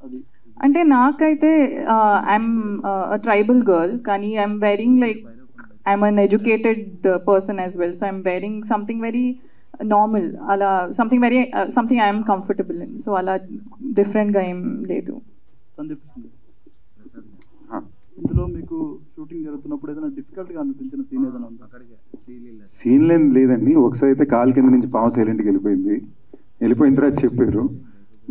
అది అంటే నాకైతే ఐఎమ్ ట్రైబల్ గర్ల్, కానీ I'm wearing like I'm uneducated person as well. So I'm wearing something very normal, అలా something I'm comfortable in. So అలా డిఫరెంట్గా ఏం లేదు. సందీప్, ఇందులో మీకు షూటింగ్ జరుగుతున్నప్పుడు ఏదైనా డిఫికల్ట్గా అనిపించిన సీన్ ఏదైనా ఉందా? సీన్ లేదండి. ఒకసారి అయితే కాలు కింద నుంచి పాము సైలెంట్కి వెళ్ళిపోయిన తర్వాత చెప్పారు.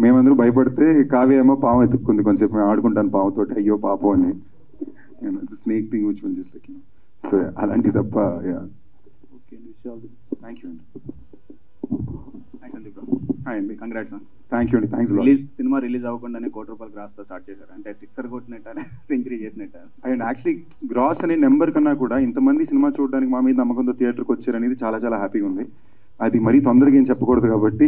మేమందరూ భయపడితే కావ్య ఏమో పాము ఎత్తుక్కుంది, కొంచెంసేపు మేము ఆడుకుంటాను పాముతోటి, అయ్యో పాపం అని. Snake thing which one just like so అలాంటి తప్ప. ఓకే అండి, విషయాలు థ్యాంక్ యూ అండి. Hi Sandeep bro. హాయ్ అండి, కంగ్రాట్స్. థ్యాంక్ యూ అండి, థ్యాంక్స్. సినిమా రిలీజ్ అవ్వకుండానే ₹1 కోటి గ్రాస్తో స్టార్ట్ చేశారు, అంటే 6 కొట్టినట్ట సెంచరీ చేసినట్ట. అండ్ యాక్చువల్లీ గ్రాస్ అనే నెంబర్ కన్నా కూడా ఇంతమంది సినిమా చూడడానికి మా మీద నమ్మకంతో థియేటర్కి వచ్చారనేది చాలా చాలా హ్యాపీగా ఉంది. అది మరీ తొందరగా ఏం చెప్పకూడదు కాబట్టి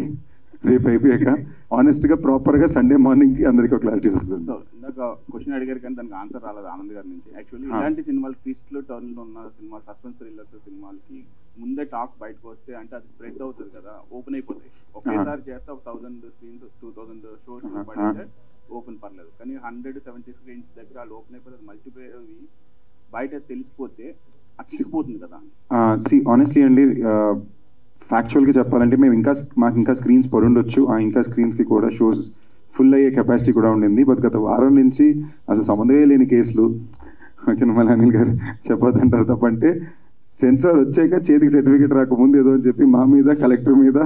రేపు అయిపోయాక ఆనెస్ట్గా ప్రాపర్గా సండే మార్నింగ్కి అందరికీ క్లారిటీ వస్తుంది. సో ఇందాక క్వశ్చన్ అడిగారు కానీ దానికి ఆన్సర్ రాలేదు ఆనంద్ గారి నుంచి. యాక్చువల్లీ ఇలాంటి సినిమాలు ట్విస్ట్లు టర్న్లు ఉన్న సినిమా, సస్పెన్స్ థ్రిల్లర్స్ సినిమాలకి ముందే టాక్ బయటకు వస్తే అంటే అది స్ప్రెడ్ అవుతుంది కదా, ఓపెన్ అయిపోతాయి. ఒకేసారి చేస్తే ఒక 1000 స్క్రీన్స్ 2000 షోస్ పడితే ఓపెన్ పర్లేదు, కానీ 170 స్క్రీన్స్ దగ్గర వాళ్ళు ఓపెన్ అయిపోతే మల్టీప్లేయర్ అవి బయట తెలిసిపోతే అచ్చిపోతుంది కదా. ఆనెస్ట్లీ అండి, ఫ్యాక్చువల్గా చెప్పాలంటే మాకు ఇంకా స్క్రీన్స్ పడుండొచ్చు, ఇంకా స్క్రీన్స్కి కూడా షోస్ ఫుల్ అయ్యే కెపాసిటీ కూడా ఉండింది. బట్ గత వారం నుంచి అసలు సంబంధమే లేని కేసులు, మళ్ళీ అనిల్ గారు చెప్పొద్దంటారు తప్పంటే, సెన్సార్ వచ్చాక చేతికి సర్టిఫికేట్ రాకముందు ఏదో అని చెప్పి మా మీద, కలెక్టర్ మీద,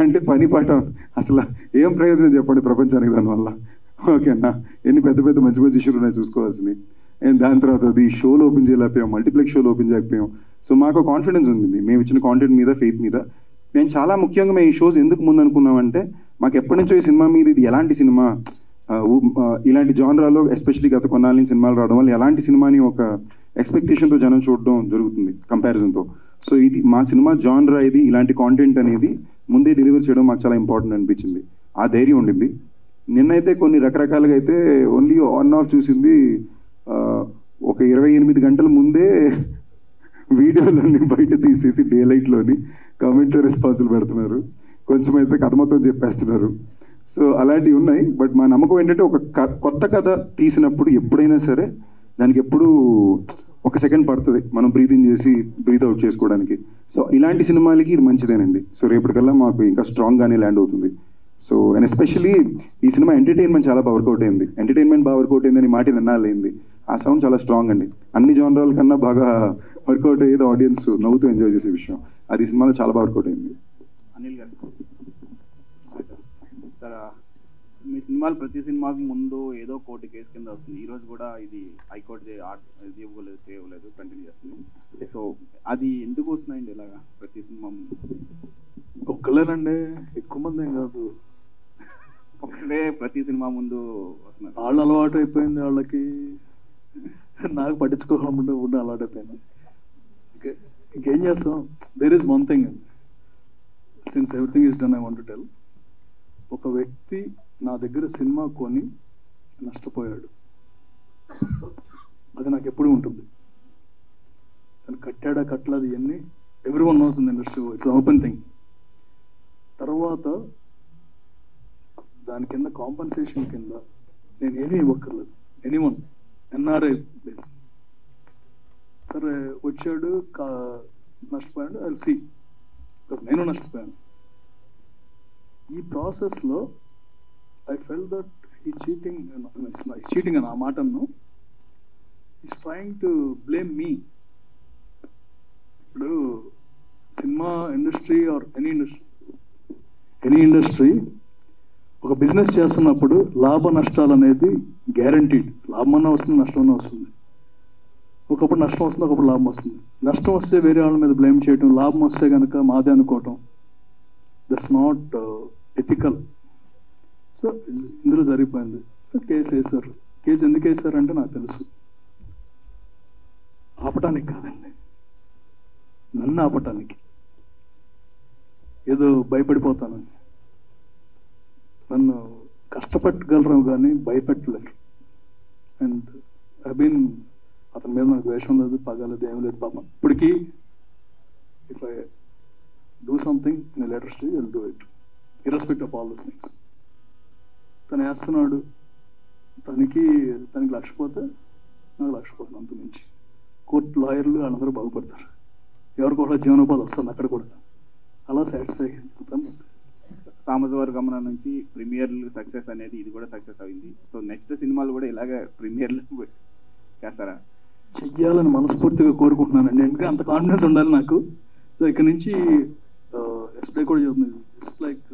అంటే పని పాట అసలు ఏం ప్రయోజనం చెప్పండి ప్రపంచానికి దానివల్ల. ఓకేనా, ఎన్ని పెద్ద పెద్ద మంచి మంచి ఇష్యూలు ఉన్నాయి చూసుకోవాల్సినవి. అండ్ దాని తర్వాత అది షోలు ఓపెన్ చేయలేకపోయాం, మల్టీప్లెక్స్ షోలు ఓపెన్ చేయకపోయాం. సో మాకు కాన్ఫిడెన్స్ ఉంది మేము ఇచ్చిన కాంటెంట్ మీద, ఫెయిత్ మీద. నేను చాలా ముఖ్యంగా మేము ఈ షోస్ ఎందుకు ముందు అనుకున్నామంటే, మాకు ఎప్పటి నుంచో ఈ సినిమా మీద ఇది ఎలాంటి సినిమా, ఇలాంటి జానరాలో ఎస్పెషల్లీ గత కొన్నాళ్ళ నుంచి సినిమాలు రావడం వల్ల ఎలాంటి సినిమాని ఒక ఎక్స్పెక్టేషన్తో జనం చూడడం జరుగుతుంది కంపారిజన్తో. సో ఇది మా సినిమా జానరా, ఇది ఇలాంటి కాంటెంట్ అనేది ముందే డెలివర్ చేయడం మాకు చాలా ఇంపార్టెంట్ అనిపించింది. ఆ ధైర్యం ఉండింది. నిన్నైతే కొన్ని రకరకాలుగా అయితే ఓన్లీ ఆన్ ఆఫ్ చూసింది, ఒక 28 గంటల ముందే వీడియోలన్నీ బయట తీసేసి డే లైట్లోని కామెంటరీ రెస్పాన్సులు పెడుతున్నారు, కొంచెం అయితే కథ మొత్తం చెప్పేస్తున్నారు. సో అలాంటివి ఉన్నాయి. బట్ మా నమ్మకం ఏంటంటే, ఒక కొత్త కథ తీసినప్పుడు ఎప్పుడైనా సరే దానికి ఎప్పుడూ ఒక సెకండ్ పడుతుంది మనం బ్రీత్ ఇన్ చేసి బ్రీత్ అవుట్ చేసుకోవడానికి. సో ఇలాంటి సినిమాలకి ఇది మంచిదేనండి. సో రేపటికల్లా మాకు ఇంకా స్ట్రాంగ్గానే ల్యాండ్ అవుతుంది. సో అండ్ ఎస్పెషల్లీ ఈ సినిమా ఎంటర్టైన్మెంట్ చాలా బాగా వర్కౌట్ అయింది. ఎంటర్టైన్మెంట్ బాగా వర్కౌట్ అయిందని మాట నిన్నాలైంది. ఆ సౌండ్ చాలా స్ట్రాంగ్ అండి. అన్ని జానరాల కన్నా బాగా వర్కౌట్ అయ్యేది ఆడియన్స్ నవ్వుతూ ఎంజాయ్ చేసే విషయం. అది సినిమాలో చాలా బాగా వర్కౌట్ అయింది. అనిల్ గారు సార్, మీ సినిమాలు ప్రతి సినిమాకి ముందు ఏదో కోర్టు కేసు కింద వస్తుంది. ఈరోజు కూడా ఇది హైకోర్టు చేయలేదు, కంటిన్యూ చేస్తుంది. సో అది ఎందుకు వస్తున్నాయండి ఇలాగా ప్రతి సినిమా ముందు? ఒక్కలేనండి, ఎక్కువ మంది ఏం కాదు, ఒకటే ప్రతి సినిమా ముందు వస్తున్నారు. వాళ్ళు అలవాటు అయిపోయింది వాళ్ళకి, నాకు పట్టించుకోకుండా ఉండి అలవాటు అయిపోయింది. ఇంకేం చేస్తాం? There is one thing, since everything is done I want to tell. ఒక వ్యక్తి నా దగ్గర సినిమా కొని నష్టపోయాడు, అది నాకు ఎప్పుడూ ఉంటుంది. తను కట్టాడా కట్టలేదు ఇవన్నీ every one knows in industry, it's open thing. తర్వాత దాని కింద కాంపన్సేషన్ కింద నేను ఏమీ ఇవ్వక్కర్లేదు. ఎనీవన్ ఎన్ఆర్ఐ బేస్ సరే వచ్చాడు, నష్టపోయాడు, ఐ విల్ సీ, బికాస్ నేను నష్టపోయాను. ఈ ప్రాసెస్లో ఐ ఫెల్ దట్ ఈ చీటింగ్ అని ఆ మాటను is trying to blame me. ఇప్పుడు సినిమా ఇండస్ట్రీ ఆర్ ఎనీ ఇండస్ట్రీ ఒక బిజినెస్ చేస్తున్నప్పుడు లాభ నష్టాలు అనేది గ్యారంటీడ్. లాభమన్నా వస్తుంది, నష్టమన్నా వస్తుంది. ఒకప్పుడు నష్టం వస్తుంది, ఒకప్పుడు లాభం వస్తుంది. నష్టం వస్తే వేరే వాళ్ళ మీద బ్లేమ్ చేయటం, లాభం వస్తే కనుక మాదే అనుకోవటం, దట్స్ నాట్ ఎథికల్. సో ఇందులో జరిగిపోయింది. కేసు వేశారు. కేసు ఎందుకు వేశారంటే నాకు తెలుసు, ఆపటానికి కాదండి, నన్ను ఆపటానికి. ఏదో భయపడిపోతానని. నన్ను కష్టపెట్టగలరు కానీ భయపెట్టలేరు. అండ్ ఐ బీన్, అతని మీద నాకు ద్వేషం లేదు, పగలేదు, ఏం లేదు పాపం. ఇప్పటికీ if I do something in later stage I will do it irrespective of all this things. తను వేస్తున్నాడు, తనకి లక్ష పోతే నాకు లక్ష పోతుంది, అంత మించి. కోర్టు లాయర్లు వాళ్ళందరూ బాగుపడతారు, ఎవరు కూడా జీవనోపాధి వస్తుంది అక్కడ కూడా. అలా సాటిస్ఫై అవుతాను. సామజవర్గమన నుంచి ప్రీమియర్లు సక్సెస్ అనేది ఇది కూడా సక్సెస్ అయింది. సో నెక్స్ట్ సినిమాలు కూడా ఇలాగే ప్రీమియర్లు చేస్తారా? చెయ్యాలని మనస్ఫూర్తిగా కోరుకుంటున్నానండి, ఎందుకంటే అంత కాన్ఫిడెన్స్ ఉండాలి నాకు. సో ఇక్కడ నుంచి ఎస్ప్లై కూడా చెప్తుంది, ఇట్స్ లైక్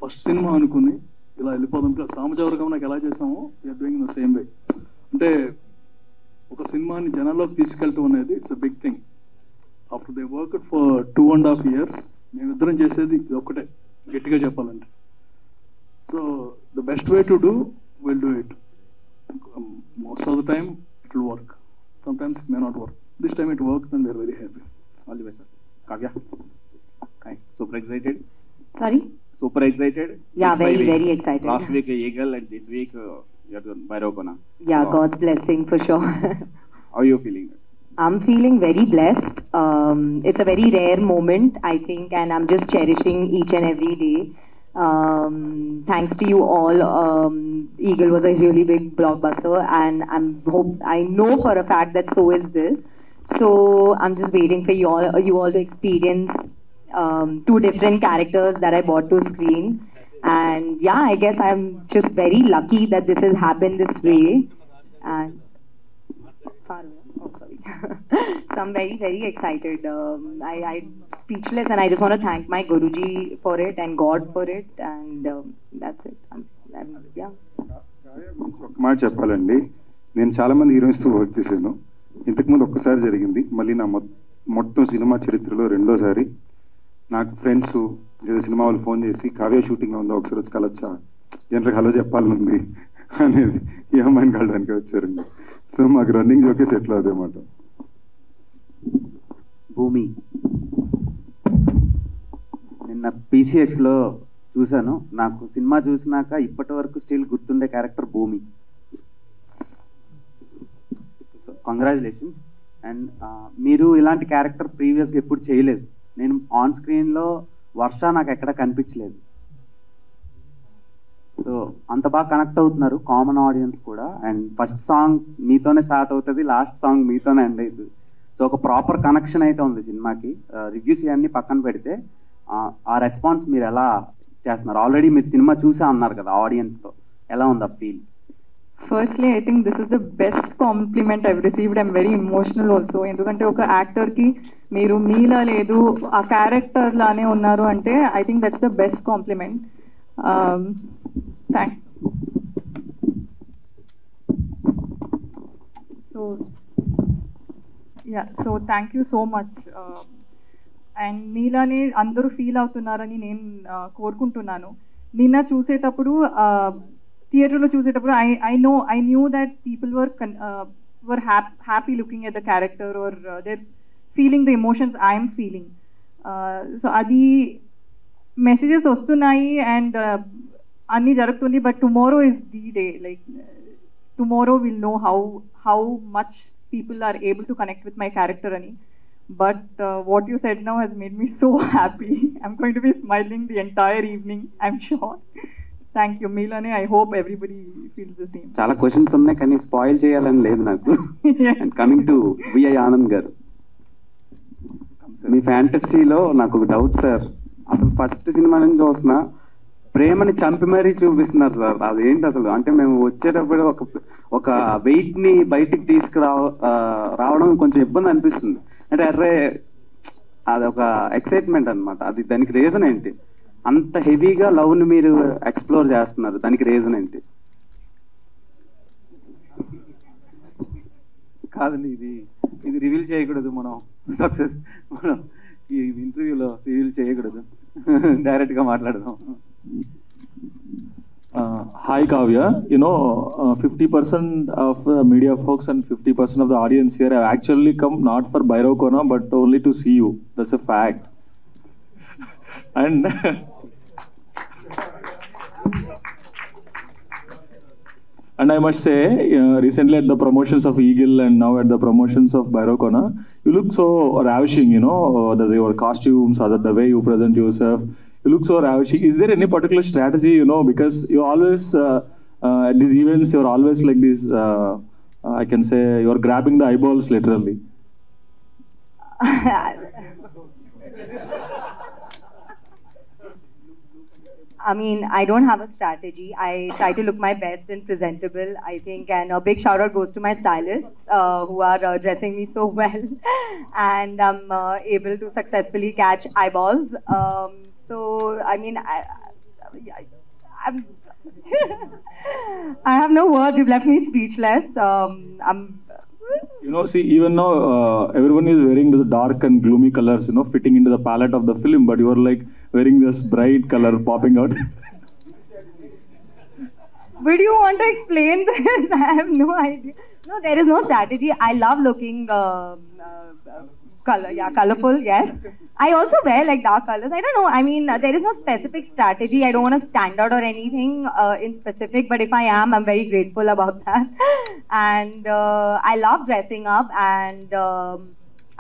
ఫస్ట్ సినిమా అనుకుని ఇలా వెళ్ళిపోదాం. సామజవర్గం నాకు ఎలా చేసామో we're doing in the same way. అంటే ఒక సినిమాని జనాల్లోకి తీసుకెళ్ళటం అనేది it's a big thing. After they worked for 2.5 years మేమిద్దరం చేసేది ఇది ఒక్కటే, గట్టిగా చెప్పాలంటే. So the best way to do will do it. Most of the time it will work, sometimes it may not work. This time it work and we're very happy. All the best sir. Kavya, super excited? Sorry? Super excited? Yeah, very excited. Last week Eagle and this week you're doing Bairokona. Yeah, so, God's blessing for sure. How are you feeling? I'm feeling very blessed. It's a very rare moment, I think, and I'm just cherishing each and every day. Thanks to you all. Eagle was a really big blockbuster, and I know for a fact that so is this. So I'm just waiting for you all to experience 2 different characters that I brought to screen. And yeah, I guess I'm just very lucky that this has happened this way. And far away. Oh, sorry. So I'm very excited. I'm speechless, and I just want to thank my Guruji for it and God for it, and that's it. Yeah. ఒక మాట చెప్పాలండి, నేను చాలా మంది హీరోయిన్స్తో వర్క్ చేశాను. ఇంతకుముందు ఒక్కసారి జరిగింది, మళ్ళీ నా మొత్తం సినిమా చరిత్రలో రెండోసారి. నాకు ఫ్రెండ్స్ లేదా సినిమా వాళ్ళు ఫోన్ చేసి కావ్య షూటింగ్లో ఉందో ఒకసారి వచ్చి కలొచ్చా, జనరల్గా హలో చెప్పాలనుంది అనేది ఈ అమ్మాయిని కలడానికి వచ్చారండి. సో మాకు రన్నింగ్ జోకే సెటిల్ అదేమాట. భూమి నిన్న PCXలో చూశాను. నాకు సినిమా చూసినాక ఇప్పటి వరకు స్టిల్ గుర్తుండే క్యారెక్టర్ భూమి. కంగ్రాచులేషన్స్. అండ్ మీరు ఇలాంటి క్యారెక్టర్ ప్రీవియస్గా ఎప్పుడు చేయలేదు. నేను ఆన్ స్క్రీన్లో వర్ష నాకు ఎక్కడ కనిపించలేదు. సో అంత బాగా కనెక్ట్ అవుతున్నారు కామన్ ఆడియన్స్ కూడా. అండ్ ఫస్ట్ సాంగ్ మీతోనే స్టార్ట్ అవుతుంది, లాస్ట్ సాంగ్ మీతోనే ఎండ్ అవుతుంది. సో ఒక ప్రాపర్ కనెక్షన్ అయితే ఉంది సినిమాకి. రివ్యూస్ ఇవన్నీ పక్కన పెడితే ఆ రెస్పాన్స్ మీరు ఎలా చేస్తున్నారు? ఆల్రెడీ మీరు సినిమా చూసా అన్నారు కదా, ఆడియన్స్తో ఎలా ఉంది ఆ feel? Firstly I think this is the best complement I've received. I'm very emotional also. ఎందుకంటే ఒక యాక్టర్కి మీరు మీలా లేదు, ఆ క్యారెక్టర్ లానే ఉన్నారు అంటే I think that's the best compliment. Thank so thank you so much. And మీలానే అందరూ ఫీల్ అవుతున్నారని నేను కోరుకుంటున్నాను. నిన్న చూసేటప్పుడు థియేటర్లో చూసేటప్పుడు I knew that people were happy looking at the character or they're feeling the emotions I'm feeling. So అది మెసేజెస్ వస్తున్నాయి అండ్ అన్నీ జరుగుతుంది. But tomorrow is the day. Like tomorrow will know how much people are able to connect with my character ani. But what you said now has made me so happy. I'm going to be smiling the entire evening, I'm sure. Thank you Meelani. I hope everybody feels the same. చాలా క్వశ్చన్స్ ఉన్నాయి కానీ స్పాయిల్ చేయాలని లేదు నాకు. And coming to VI Anand గారు, మీ ఫ్యాంటసీలో నాకు ఒక డౌట్ సార్. అసలు ఫస్ట్ సినిమా నుంచి చూస్తున్నా ప్రేమని చంపి మరీ చూపిస్తున్నారు సార్. అదేంటి అసలు? అంటే మేము వచ్చేటప్పుడు ఒక వెయిట్ ని బయటికి రావడం కొంచెం ఇబ్బంది అనిపిస్తుంది. అంటే అరే అదొక ఎక్సైట్మెంట్ అనమాట. అది దానికి రీజన్ ఏంటి? అంత హెవీగా లవ్ ని మీరు ఎక్స్ప్లోర్ చేస్తున్నారు, దానికి రీజన్ ఏంటి? కాదండి, ఇది రివీల్ చేయకూడదు. మనం సక్సెస్ మనం ఈ ఇంటర్వ్యూలో రివీల్ చేయకూడదు, డైరెక్ట్గా మాట్లాడదాం. Hi Kavya, 50% of media folks and 50% of the audience here have actually come not for Bhairava but only to see you. That's a fact. And and I must say, recently at the promotions of Eagle and now at the promotions of Bhairava, you look so ravishing, your costumes or the way you present yourself. You look so ravishing. Is there any particular strategy, because you always, at these events, you're always like this, I can say, you're grabbing the eyeballs literally. I mean, I don't have a strategy. I try to look my best and presentable, I think. And a big shout out goes to my stylists who are dressing me so well. And I'm able to successfully catch eyeballs. So, I mean, I have no words. You've left me speechless. See, even now, everyone is wearing this dark and gloomy colors, fitting into the palette of the film, but you are like wearing this bright color popping out. Would you want to explain this? I have no idea. No, there is no strategy. I love looking colorful, yes. I also wear like dark colors. I don't know. I mean, there is no specific strategy. I don't want to stand out or anything in specific, but if I am, I'm very grateful about that. And I love dressing up, and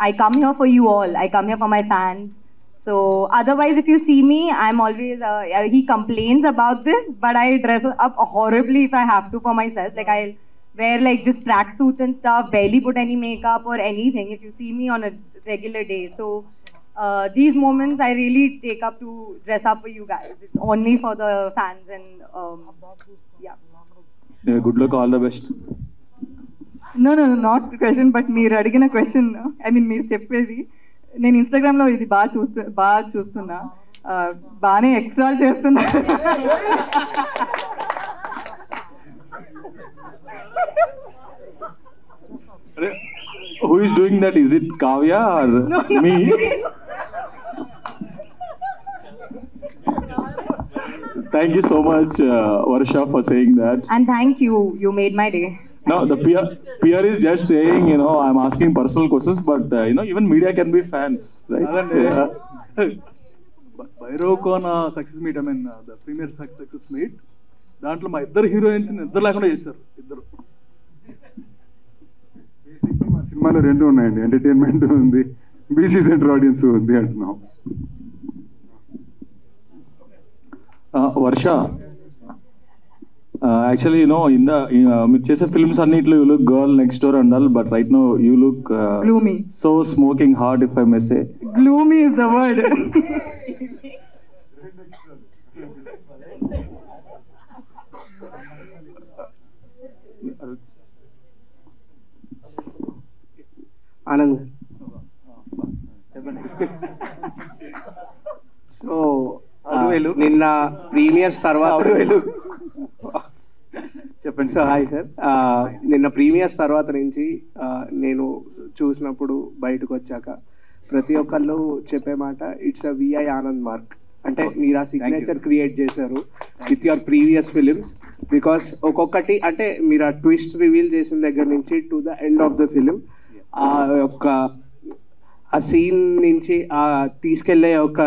I come here for you all. I come here for my fans. So otherwise, if you see me, I'm always, he complains about this, but I dress up horribly if I have to for myself. Like I'll wear like just tracksuits and stuff, barely put any makeup or anything if you see me on a regular day. So these moments I really take up to dress up for you guys. It's only for the fans and yeah. Good luck, all the best. No, not question, but మీరు అడిగిన క్వశ్చన్, ఐ మీన్ మీరు చెప్పేది, నేను ఇన్స్టాగ్రామ్లో ఇది బాగా చూస్తున్నా, బాగానే ఎక్స్ట్రా చేస్తున్నా. Who is doing that? Is it Kavya or me? Thank you so much, Varsha, for saying that. And thank you. You made my day. No, the peer is just saying, I'm asking personal questions, but, even media can be fans, right? Bhairava success meet, I mean, the premier success meet, దాంట్లో మా ఇద్దరు హీరోయిన్స్ ఇద్దరు లేకుండా చేశారు. ఇద్దరు సినిమాలో రెండు ఉన్నాయండి, ఎంటర్టైన్మెంట్ ఉంది, బీసీ సెంటర్ ఆడియన్స్ ఉంది అంటున్నాం. వర్ష, యాక్చువల్లీ మీరు చేసే ఫిల్మ్స్ అన్నిట్లో you look girl next door and all, but right now you look gloomy. So smoking hot if I may say. Gloomy is the word. Anand so నిన్న ప్రీమియర్స్ తర్వాత చెప్పండి సార్. హాయ్ సార్, నిన్న ప్రీమియర్స్ తర్వాత నుంచి నేను చూసినప్పుడు బయటకు వచ్చాక ప్రతి ఒక్కళ్ళు చెప్పే మాట it's a VI Anand mark. అంటే మీరు ఆ సిగ్నేచర్ క్రియేట్ చేశారు with your previous films. Because ఒక్కొక్కటి అంటే మీరు ఆ ట్విస్ట్ రివీల్ చేసిన దగ్గర నుంచి to the end of the film ఆ యొక్క ఆ సీన్ నుంచి ఆ తీసుకెళ్లే ఒక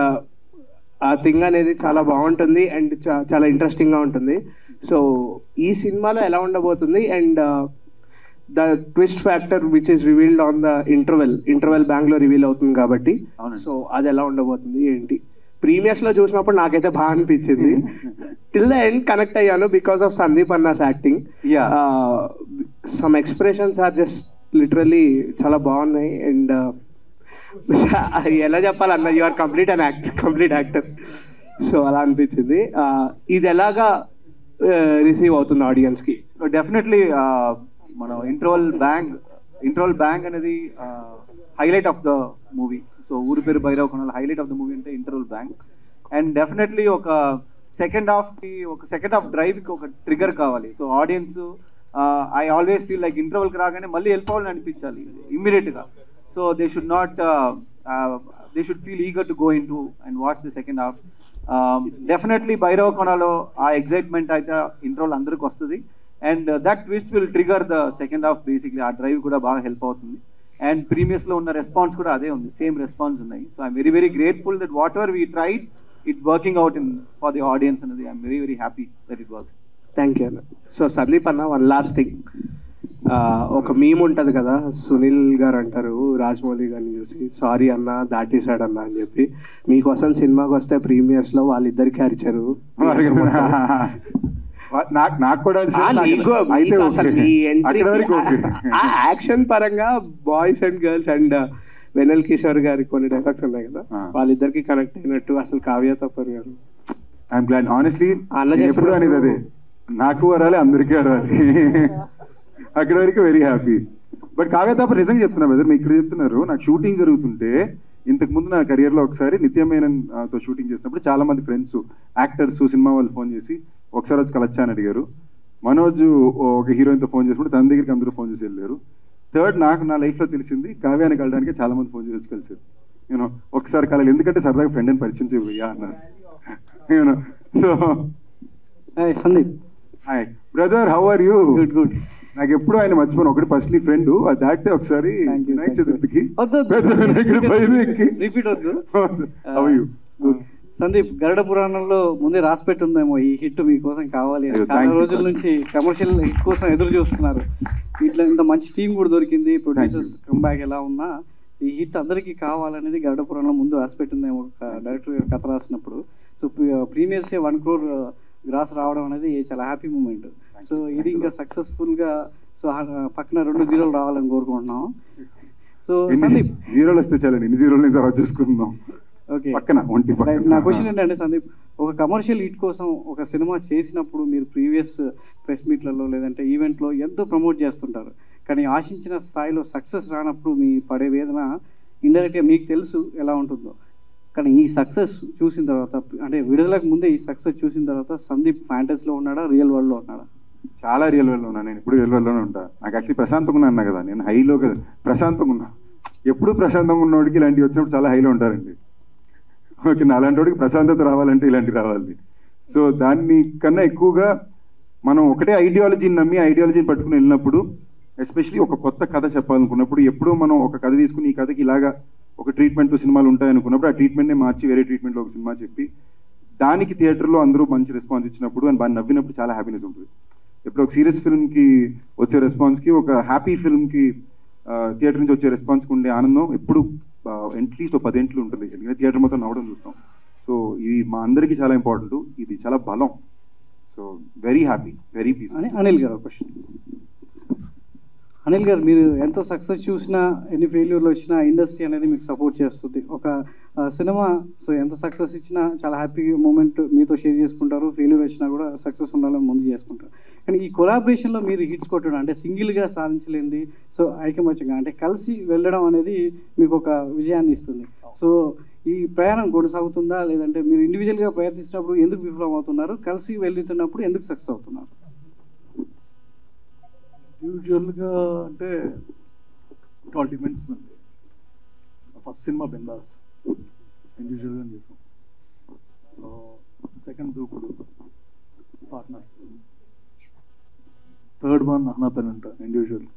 ఆ థింగ్ అనేది చాలా బాగుంటుంది అండ్ చాలా ఇంట్రెస్టింగ్గా ఉంటుంది. సో ఈ సినిమాలో ఎలా ఉండబోతుంది and the twist factor which is revealed on the interval బ్యాంక్లో రివీల్ అవుతుంది కాబట్టి సో అది ఎలా ఉండబోతుంది ఏంటి? ప్రీమియర్స్ లో చూసినప్పుడు నాకైతే బాగా అనిపించింది. టిల్ ద ఎండ్ కనెక్ట్ అయ్యాను బికాస్ ఆఫ్ సందీప్ అన్నాస్ acting. Some expressions are just literally చాలా బాగున్నాయి అండ్ ఎలా చెప్పాలన్న you are complete actor. So అలా అనిపించింది. ఇది ఎలాగా రిసీవ్ అవుతుంది ఆడియన్స్ కి? డెఫినెట్లీ మన ఇంటర్వల్ బ్యాంగ్ అనేది highlight of the movie. So ఊరి పేరు భైరవ కొనాలి, హైలైట్ ఆఫ్ ద మూవీ అంటే ఇంటర్వల్ బ్యాంక్. అండ్ డెఫినెట్లీ ఒక సెకండ్ హాఫ్ డ్రైవ్ కి ఒక ట్రిగర్ కావాలి. So audience I always feel like ఇంటర్వల్కి రాగానే మళ్ళీ వెళ్ళిపోవాలని అనిపించాలి ఇమ్మీడియట్ గా. So they should feel eager to go in to and watch the second half. Definitely Bhairava కొనాలో ఆ ఎగ్జైట్మెంట్ అయితే ఇంటర్వల్ అందరికి వస్తుంది. And that twist will trigger the second half. Basically ఆ డ్రైవ్ కూడా బాగా హెల్ప్ అవుతుంది. అండ్ ప్రీమియస్ లో ఉన్న రెస్పాన్స్ కూడా అదే ఉంది, సేమ్ రెస్పాన్స్ ఉన్నాయి. So I'm very grateful that whatever we tried it's working out in for the audience అనేది. I'm very happy that it works. Thank you అన్న. సో సందీప్ అన్న, వన్ లాస్ట్ థింగ్. ఒక మీమ్ ఉంటుంది కదా, సునీల్ గారు అంటారు రాజమౌళి గారిని చూసి సారీ అన్న దాటేశాడు అన్న అని చెప్పి. మీకోసం సినిమాకి వస్తే ప్రీమియర్స్ లో వాళ్ళిద్దరికి అరిచారు. యాక్షన్ పరంగా boys and girls and Vennela Kishore గారి కొన్ని డైలాగ్స్ ఉన్నాయి కదా, వాళ్ళిద్దరికి కనెక్ట్ అయినట్టు అసలు కావ్య తప్పర్ గారు. ఐఎమ్ గ్లాడ్ ఆనెస్ట్లీ ఎప్పుడు అనేది అదే నాకు వరాలి అందరికీ వరాలి అక్కడ వరకు వెరీ హ్యాపీ. బట్ కావ్య తప్ప నిజంగా చెప్తున్నా బ్రదర్, మీరు ఇక్కడ చెప్తున్నారు. నాకు షూటింగ్ జరుగుతుంటే ఇంతకు ముందు నా కెరియర్లో ఒకసారి నిత్యమేనన్తో షూటింగ్ చేసినప్పుడు చాలా మంది ఫ్రెండ్స్ యాక్టర్స్ సినిమా వాళ్ళు ఫోన్ చేసి ఒకసారి వచ్చి కలొచ్చా అని అడిగారు. మనోజ్ ఒక హీరోయిన్తో ఫోన్ చేసినప్పుడు తన దగ్గరికి అందరూ ఫోన్ చేసి వెళ్ళారు. థర్డ్ నాకు నా లైఫ్లో తెలిసింది కావ్యాన్ని కలడానికి చాలా మంది ఫోన్ చేసి వచ్చి కలిసారు. నేను ఒకసారి కలాలి ఎందుకంటే సరదాగా ఫ్రెండ్ అని పరిచయం చేయబోయా అన్నారు. So Sandeep hi brother, how are you? Good. నాకు ఎప్పుడు ఆయన మర్చిపోను. ఒకటి ఫస్ట్లీ ఫ్రెండ్ దాటితే ఒకసారి వినాయక చతుర్థికి రిపీట్ వద్దు. సందీప్, గరుడ పురాణంలో ముందే రాసి పెట్టుందేమో ఈ హిట్ మీకోసం కావాలి. చాలా రోజుల నుంచి కమర్షియల్ హిట్ కోసం ఎదురు చూస్తున్నారు. ఇట్లా ఇంత మంచి టీం కూడా దొరికింది. ప్రొడ్యూసర్స్ కంబ్యాక్ ఎలా ఉన్నా ఈ హిట్ అందరికీ కావాలనేది గరుడ పురాణంలో ముందు రాసి పెట్టిందేమో డైరెక్టర్ గారు కథ రాసినప్పుడు. సో ప్రీమియర్సే 1 crore గ్రాస్ రావడం అనేది చాలా హ్యాపీ మూమెంట్. సో ఇది ఇంకా సక్సెస్ఫుల్ గా సో పక్కన 2 0 రావాలని కోరుకుంటున్నాం. సో సందీప్, 0 వస్తే చాలండి, 0 తర్వాత చూసుకుందాం. ఓకే, పక్కన నా క్వశ్చన్ ఏంటంటే సందీప్, ఒక కమర్షియల్ హిట్ కోసం ఒక సినిమా చేసినప్పుడు మీరు ప్రీవియస్ ప్రెస్ మీట్లలో లేదంటే ఈవెంట్లో ఎంతో ప్రమోట్ చేస్తుంటారు. కానీ ఆశించిన స్థాయిలో సక్సెస్ రానప్పుడు మీ పడే వేదన ఇండైరెక్ట్గా మీకు తెలుసు ఎలా ఉంటుందో. కానీ ఈ సక్సెస్ చూసిన తర్వాత అంటే విడుదలకు ముందే ఈ సక్సెస్ చూసిన తర్వాత సందీప్ ఫ్యాంటసీలో ఉన్నాడా, రియల్ వరల్డ్లో ఉన్నాడా? చాలా రియల్ వరల్డ్లో ఉన్నా. నేను ఇప్పుడు రియల్ వరల్డ్లోనే ఉంటా. నాకు యాక్చువల్లీ ప్రశాంతంగా ఉన్నా అన్నా కదా, నేను హైలో కదా ప్రశాంతంగా ఉన్నా. ఎప్పుడు ప్రశాంతంగా ఉన్నోడికి ఇలాంటివి వచ్చినప్పుడు చాలా హైలో ఉంటారండి. ఓకే, నా అలాంటి వాడికి ప్రశాంతత రావాలంటే ఇలాంటివి రావాలి. సో దాన్ని కన్నా ఎక్కువగా మనం ఒకటే ఐడియాలజీని నమ్మి ఐడియాలజీని పట్టుకుని వెళ్ళినప్పుడు, ఎస్పెషలీ ఒక కొత్త కథ చెప్పాలనుకున్నప్పుడు, ఎప్పుడూ మనం ఒక కథ తీసుకుని ఈ కథకి ఇలాగా ఒక ట్రీట్మెంట్తో సినిమాలు ఉంటాయనుకున్నప్పుడు ఆ ట్రీట్మెంట్నే మార్చి వేరే ట్రీట్మెంట్లో ఒక సినిమా చెప్పి దానికి థియేటర్లో అందరూ మంచి రెస్పాన్స్ ఇచ్చినప్పుడు అండ్ బాగా నవ్వినప్పుడు చాలా హ్యాపీనెస్ ఉంటుంది. ఎప్పుడు ఒక సీరియస్ ఫిల్మ్కి వచ్చే రెస్పాన్స్కి ఒక హ్యాపీ ఫిల్మ్కి థియేటర్ నుంచి వచ్చే రెస్పాన్స్కి ఉండే ఆనందం ఎప్పుడు అట్లీస్ట్ 10 ఇంట్లు ఉంటుంది. ఎందుకంటే థియేటర్ మొత్తం నవ్వడం చూస్తాం. సో ఇది మా అందరికీ చాలా ఇంపార్టెంట్, ఇది చాలా బలం. So very happy, very peace. Anil గారు క్వశ్చన్. అనిల్ గారు, మీరు ఎంతో సక్సెస్ చూసినా ఎన్ని ఫెయిల్యూర్లు వచ్చినా ఇండస్ట్రీ అనేది మీకు సపోర్ట్ చేస్తుంది. ఒక సినిమా సో ఎంత సక్సెస్ ఇచ్చినా చాలా హ్యాపీ మూమెంట్ మీతో షేర్ చేసుకుంటారు, ఫెయిల్యూర్ వచ్చినా కూడా సక్సెస్ ఉండాలని ముందు చేసుకుంటారు. కానీ ఈ కొలాబరేషన్లో మీరు హిట్స్ కొట్టడం అంటే సింగిల్గా సాధించలేంది, సో ఐకమత్యంగా అంటే కలిసి వెళ్ళడం అనేది మీకు ఒక విజయాన్ని ఇస్తుంది. సో ఈ ప్రయాణం కొనసాగుతుందా, లేదంటే మీరు ఇండివిజువల్గా ప్రయత్నిస్తున్నప్పుడు ఎందుకు విఫలం అవుతున్నారు, కలిసి వెళ్తున్నప్పుడు ఎందుకు సక్సెస్ అవుతున్నారు? యూజువల్గా అంటే ఇట్ ఆల్ డిపెండ్స్ అండి. ఫస్ట్ సినిమా బిందాస్ ఇండివిజువల్గా చేసాం. Second Dookudu partners, third one అహ్నాపెనంట ఇండివిజువల్.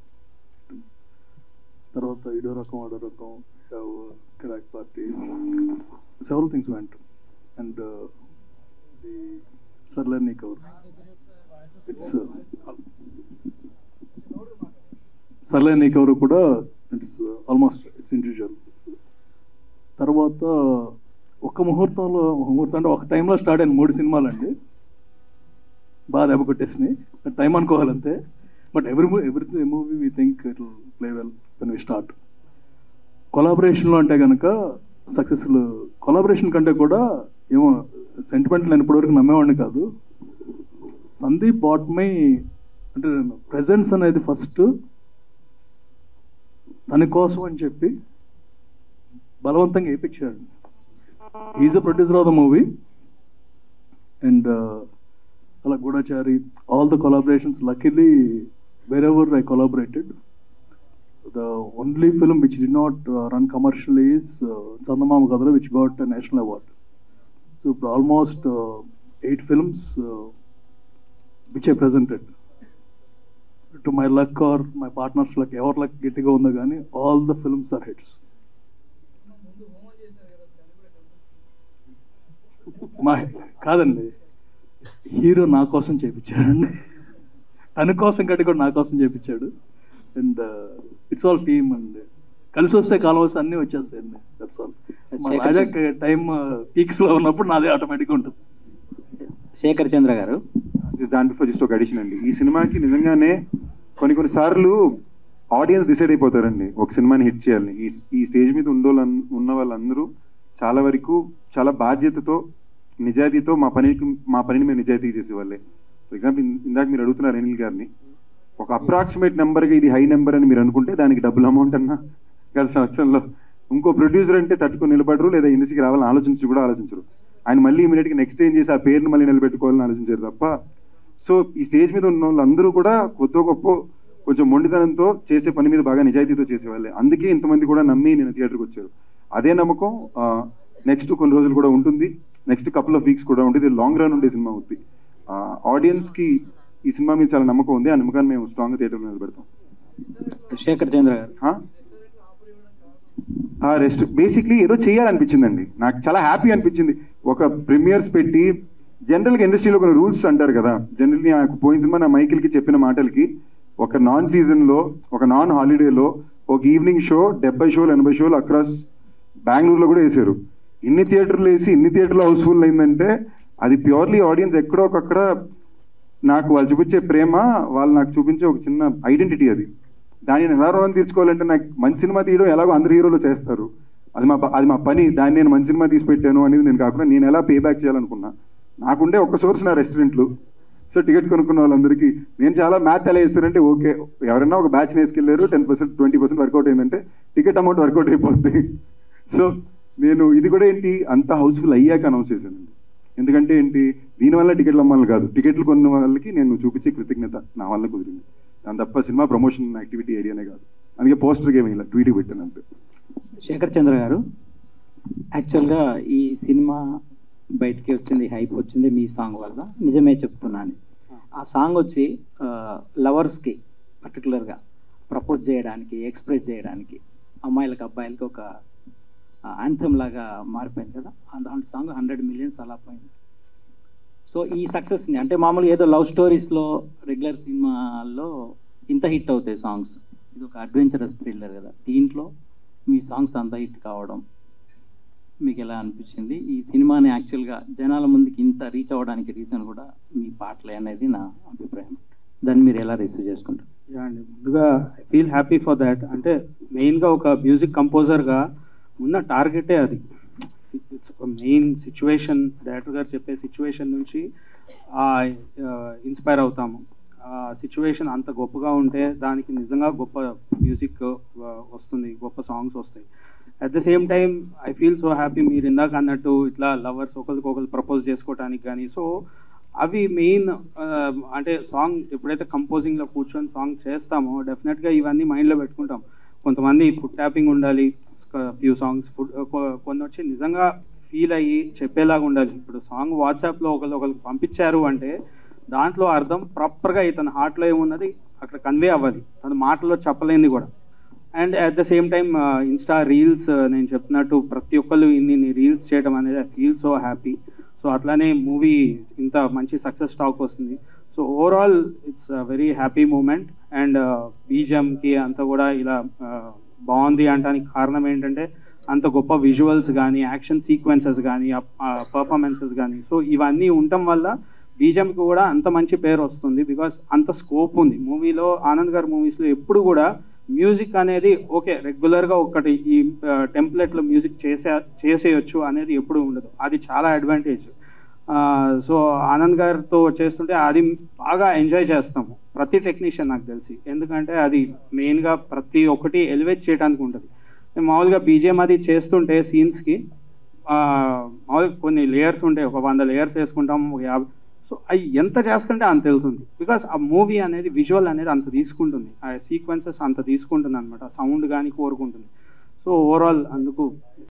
తర్వాత Eedo Rakam Aado Rakam, Kirrak Party, several things went. And the సర్లే నీ కవర్, ఇట్స్ సర్లే నీకెవరు కూడా ఇట్స్ ఆల్మోస్ట్ ఇట్స్ ఇండివిజువల్. తర్వాత ఒక ముహూర్తం అంటే ఒక టైంలో స్టార్ట్ అయిన 3 సినిమాలు అండి. బాగా దెబ్బ కొట్టేసినాయి, టైం అనుకోవాలంతే. But every movie we think it will play well when we start. కొలాబరేషన్లో అంటే కనుక సక్సెస్ఫుల్ కొలాబరేషన్ కంటే కూడా ఏమో సెంటిమెంట్ నేను ఇప్పటివరకు నమ్మేవాడిని కాదు. సందీప్ బాట్ మై అంటే ప్రెజెన్స్ అనేది ఫస్ట్ తన కోసం అని చెప్పి బలవంతంగా వేయించాడు. Is a producer of the movie. And అలా Goodachari, all the collaborations, luckily wherever I collaborated, the only film which did not run commercially is Chandamama Kadhalu, which got a national award. So almost 8 films which I presented. To my luck or my partner's luck, ever luck getting on the gani, all the films are hits. మా కాదండి, హీరో నా కోసం చేయించాడండి, తన కోసం కంటే కూడా నా కోసం చేయించాడు. And it's all team and కలిసి వస్తే కాలం వస్తే అన్నీ వచ్చేస్తాయండి. That's all. మా రాజా టైం పీక్స్లో ఉన్నప్పుడు నాదే ఆటోమేటిక్గా ఉంటుంది. శేఖర్ చంద్ర గారు, దాంట్లో జస్ట్ ఒక అడిషన్ అండి. ఈ సినిమాకి నిజంగానే కొన్ని సార్లు ఆడియన్స్ డిసైడ్ అయిపోతారండి ఒక సినిమాని హిట్ చేయాలని. ఈ స్టేజ్ మీద ఉన్న వాళ్ళందరూ చాలా వరకు చాలా బాధ్యతతో, నిజాయితీతో మా పనిని మేము నిజాయితీ చేసేవాళ్ళే. ఫర్ ఎగ్జాంపుల్ ఇందాక మీరు అడుగుతున్నారు అనిల్ గారిని, ఒక అప్రాక్సిమేట్ నెంబర్గా ఇది హై నెంబర్ అని మీరు అనుకుంటే దానికి డబుల్ అమౌంట్ అన్నా గత సంవత్సరంలో ఇంకో ప్రొడ్యూసర్ అంటే తట్టుకొని నిలబడరు, లేదా ఇండస్ట్రీకి రావాలని ఆలోచించరు. ఆయన మళ్ళీ ఇమీడియట్గా నెక్స్ట్ ఏం చేసి ఆ పేరుని మళ్ళీ నిలబెట్టుకోవాలని ఆలోచించారు తప్ప. సో ఈ స్టేజ్ మీద ఉన్న వాళ్ళందరూ కూడా కొద్ది గొప్ప కొంచెం మొండితనంతో చేసే పని మీద బాగా నిజాయితీతో చేసేవాళ్ళే. అందుకే ఇంతమంది కూడా నమ్మి నేను థియేటర్కి వచ్చారు. అదే నమ్మకం నెక్స్ట్ కొన్ని రోజులు కూడా ఉంటుంది, నెక్స్ట్ కపుల్ ఆఫ్ వీక్స్ కూడా ఉంటుంది. లాంగ్ రన్ ఉండే సినిమా అవుతుంది. ఆడియన్స్కి ఈ సినిమా మీద చాలా నమ్మకం ఉంది. ఆ నమ్మకాన్ని మేము స్ట్రాంగ్గా థియేటర్లో నిలబెడతాం. శేఖర్ చంద్ర గారు, రెస్ట్ బేసిక్లీ ఏదో చేయాలనిపించిందండి, నాకు చాలా హ్యాపీ అనిపించింది. ఒక ప్రీమియర్స్ పెట్టి, జనరల్గా ఇండస్ట్రీలో కొన్ని రూల్స్ అంటారు కదా, జనరల్లీ నాకు పోయిన సినిమా నా మైకిల్కి చెప్పిన మాటలకి ఒక నాన్ సీజన్లో, ఒక నాన్ హాలిడేలో ఒక ఈవినింగ్ షో 70 షోలు 80 షోలు అక్రాస్ బెంగళూరులో కూడా వేశారు. ఇన్ని థియేటర్లు వేసి ఇన్ని థియేటర్లో హౌస్ఫుల్ అయిందంటే అది ప్యూర్లీ ఆడియన్స్ ఎక్కడో ఒకక్కడ నాకు వాళ్ళు చూపించే ప్రేమ, వాళ్ళు నాకు చూపించే ఒక చిన్న ఐడెంటిటీ. అది దాన్ని నేను ఎలా రుణం తీర్చుకోవాలంటే, నాకు మంచి సినిమా తీయడం ఎలాగో అందరు హీరోలు చేస్తారు, అది మా పని. దాన్ని నేను మంచి సినిమా తీసి పెట్టాను అనేది నేను కాకుండా నేను ఎలా పే బ్యాక్ చేయాలనుకున్నా. నాకుండే ఒక్క సోర్స్ నా రెస్టారెంట్లు. సో టికెట్ కొనుక్కున్న వాళ్ళందరికీ నేను చాలా మ్యాథ్ ఎలా వేస్తానంటే, ఓకే ఎవరైనా ఒక బ్యాచ్ వేసుకెళ్ళారు, 10% 20% వర్కౌట్ అయిందంటే టికెట్ అమౌంట్ వర్కౌట్ అయిపోతుంది. సో నేను ఇది కూడా ఏంటి అంత హౌస్ఫుల్ అయ్యాక అనౌన్స్ చేశానండి. ఎందుకంటే ఏంటి, దీనివల్ల టికెట్లు అమ్మాలి కాదు, టికెట్లు కొన్న వాళ్ళకి నేను చూపించే కృతజ్ఞత నా వల్ల కుదిరింది. దాని తప్ప సినిమా ప్రమోషన్ యాక్టివిటీ ఏరియానే కాదు. అందుకే పోస్టర్కి ఏమి ఇలా ట్వీట్కి పెట్టాను అంతే. శేఖర్ చంద్ర గారు, యాక్చువల్గా ఈ సినిమా బయటికి వచ్చింది, హైప్ వచ్చింది మీ సాంగ్ వల్ల. నిజమే చెప్తున్నాను. ఆ సాంగ్ వచ్చి లవర్స్కి పర్టికులర్గా ప్రపోజ్ చేయడానికి, ఎక్స్ప్రెస్ చేయడానికి, అమ్మాయిలకి అబ్బాయిలకి ఒక యాంథమ్ లాగా మారిపోయింది కదా. అలాంటి సాంగ్ 100 మిలియన్స్ అలా పోయింది. సో ఈ సక్సెస్ని అంటే మామూలుగా ఏదో లవ్ స్టోరీస్లో రెగ్యులర్ సినిమాల్లో ఇంత హిట్ అవుతాయి సాంగ్స్, ఇది ఒక అడ్వెంచరస్ థ్రిల్లర్ కదా, దీంట్లో మీ సాంగ్స్ అంత హిట్ కావడం మీకు ఎలా అనిపించింది? ఈ సినిమాని యాక్చువల్గా జనాల ముందుకి ఇంత రీచ్ అవ్వడానికి రీజన్ కూడా మీ పాటలే అనేది నా అభిప్రాయం. దాన్ని మీరు ఎలా రిసీవ్ చేసుకుంటారు? యా అండి, ముందుగా I feel happy for that. అంటే మెయిన్గా ఒక మ్యూజిక్ కంపోజర్గా ఉన్న టార్గెటే అది. ఇట్స్ ఒక మెయిన్ సిచ్యువేషన్, డైరెక్టర్ గారు చెప్పే సిచ్యువేషన్ నుంచి ఇన్స్పైర్ అవుతాము. ఆ సిచ్యువేషన్ అంత గొప్పగా ఉంటే దానికి నిజంగా గొప్ప మ్యూజిక్ వస్తుంది, గొప్ప సాంగ్స్ వస్తాయి. At the same time I feel so happy, మీరు ఇందాక అన్నట్టు ఇట్లా లవర్స్ ఒకరికొకరు ప్రపోజ్ చేసుకోవడానికి కానీ, సో అవి మెయిన్. అంటే సాంగ్ ఎప్పుడైతే కంపోజింగ్లో కూర్చొని సాంగ్ చేస్తామో డెఫినెట్గా ఇవన్నీ మైండ్లో పెట్టుకుంటాం. కొంతమంది ఫుడ్ ట్యాపింగ్ ఉండాలి, ఫ్యూ సాంగ్స్ కొన్ని వచ్చి నిజంగా ఫీల్ అయ్యి చెప్పేలాగా ఉండాలి. ఇప్పుడు సాంగ్ వాట్సాప్లో ఒకరికి పంపించారు అంటే దాంట్లో అర్థం ప్రాపర్గా ఇతని హార్ట్లో ఏమున్నది అక్కడ కన్వే అవ్వాలి, తన మాటలో చెప్పలేనిది కూడా. And at the same time insta reels, నేను చెప్పినట్టు ప్రతి ఒక్కళ్ళు ఇన్ని రీల్స్ చేయడం అనేది I feel so happy. So అట్లానే మూవీ ఇంత మంచి సక్సెస్ టాక్ వస్తుంది. So overall it's very happy moment. And బీజిఎంకి అంతా కూడా ఇలా బాగుంది అనడానికి కారణం ఏంటంటే అంత గొప్ప విజువల్స్ కానీ, యాక్షన్ సీక్వెన్సెస్ కానీ, పర్ఫార్మెన్సెస్ కానీ, సో ఇవన్నీ ఉండటం వల్ల బీజిఎంకి కూడా అంత మంచి పేరు వస్తుంది. బికాస్ అంత స్కోప్ ఉంది మూవీలో. ఆనంద్ గారి మూవీస్లో ఎప్పుడు కూడా మ్యూజిక్ అనేది ఓకే రెగ్యులర్గా ఒకటి ఈ టెంప్లెట్లో మ్యూజిక్ చేసేయచ్చు అనేది ఎప్పుడు ఉండదు. అది చాలా అడ్వాంటేజ్. సో ఆనంద్ గారితో చేస్తుంటే అది బాగా ఎంజాయ్ చేస్తాము ప్రతి టెక్నీషియన్ నాకు తెలిసి. ఎందుకంటే అది మెయిన్గా ప్రతి ఒక్కటి ఎలివేట్ చేయడానికి ఉంటుంది. మామూలుగా బీజిఎం అది చేస్తుంటే సీన్స్కి మామూలుగా కొన్ని లేయర్స్ ఉంటాయి, ఒక 100 లేయర్స్ వేసుకుంటాం, ఒక 50. సో అవి ఎంత చేస్తుంటే అంత వెళ్తుంది. బికాస్ ఆ మూవీ అనేది విజువల్ అనేది అంత తీసుకుంటుంది, ఆ సీక్వెన్సెస్ అంత తీసుకుంటుంది అనమాట, సౌండ్ కానీ కోరుకుంటుంది. సో ఓవరాల్ అందుకు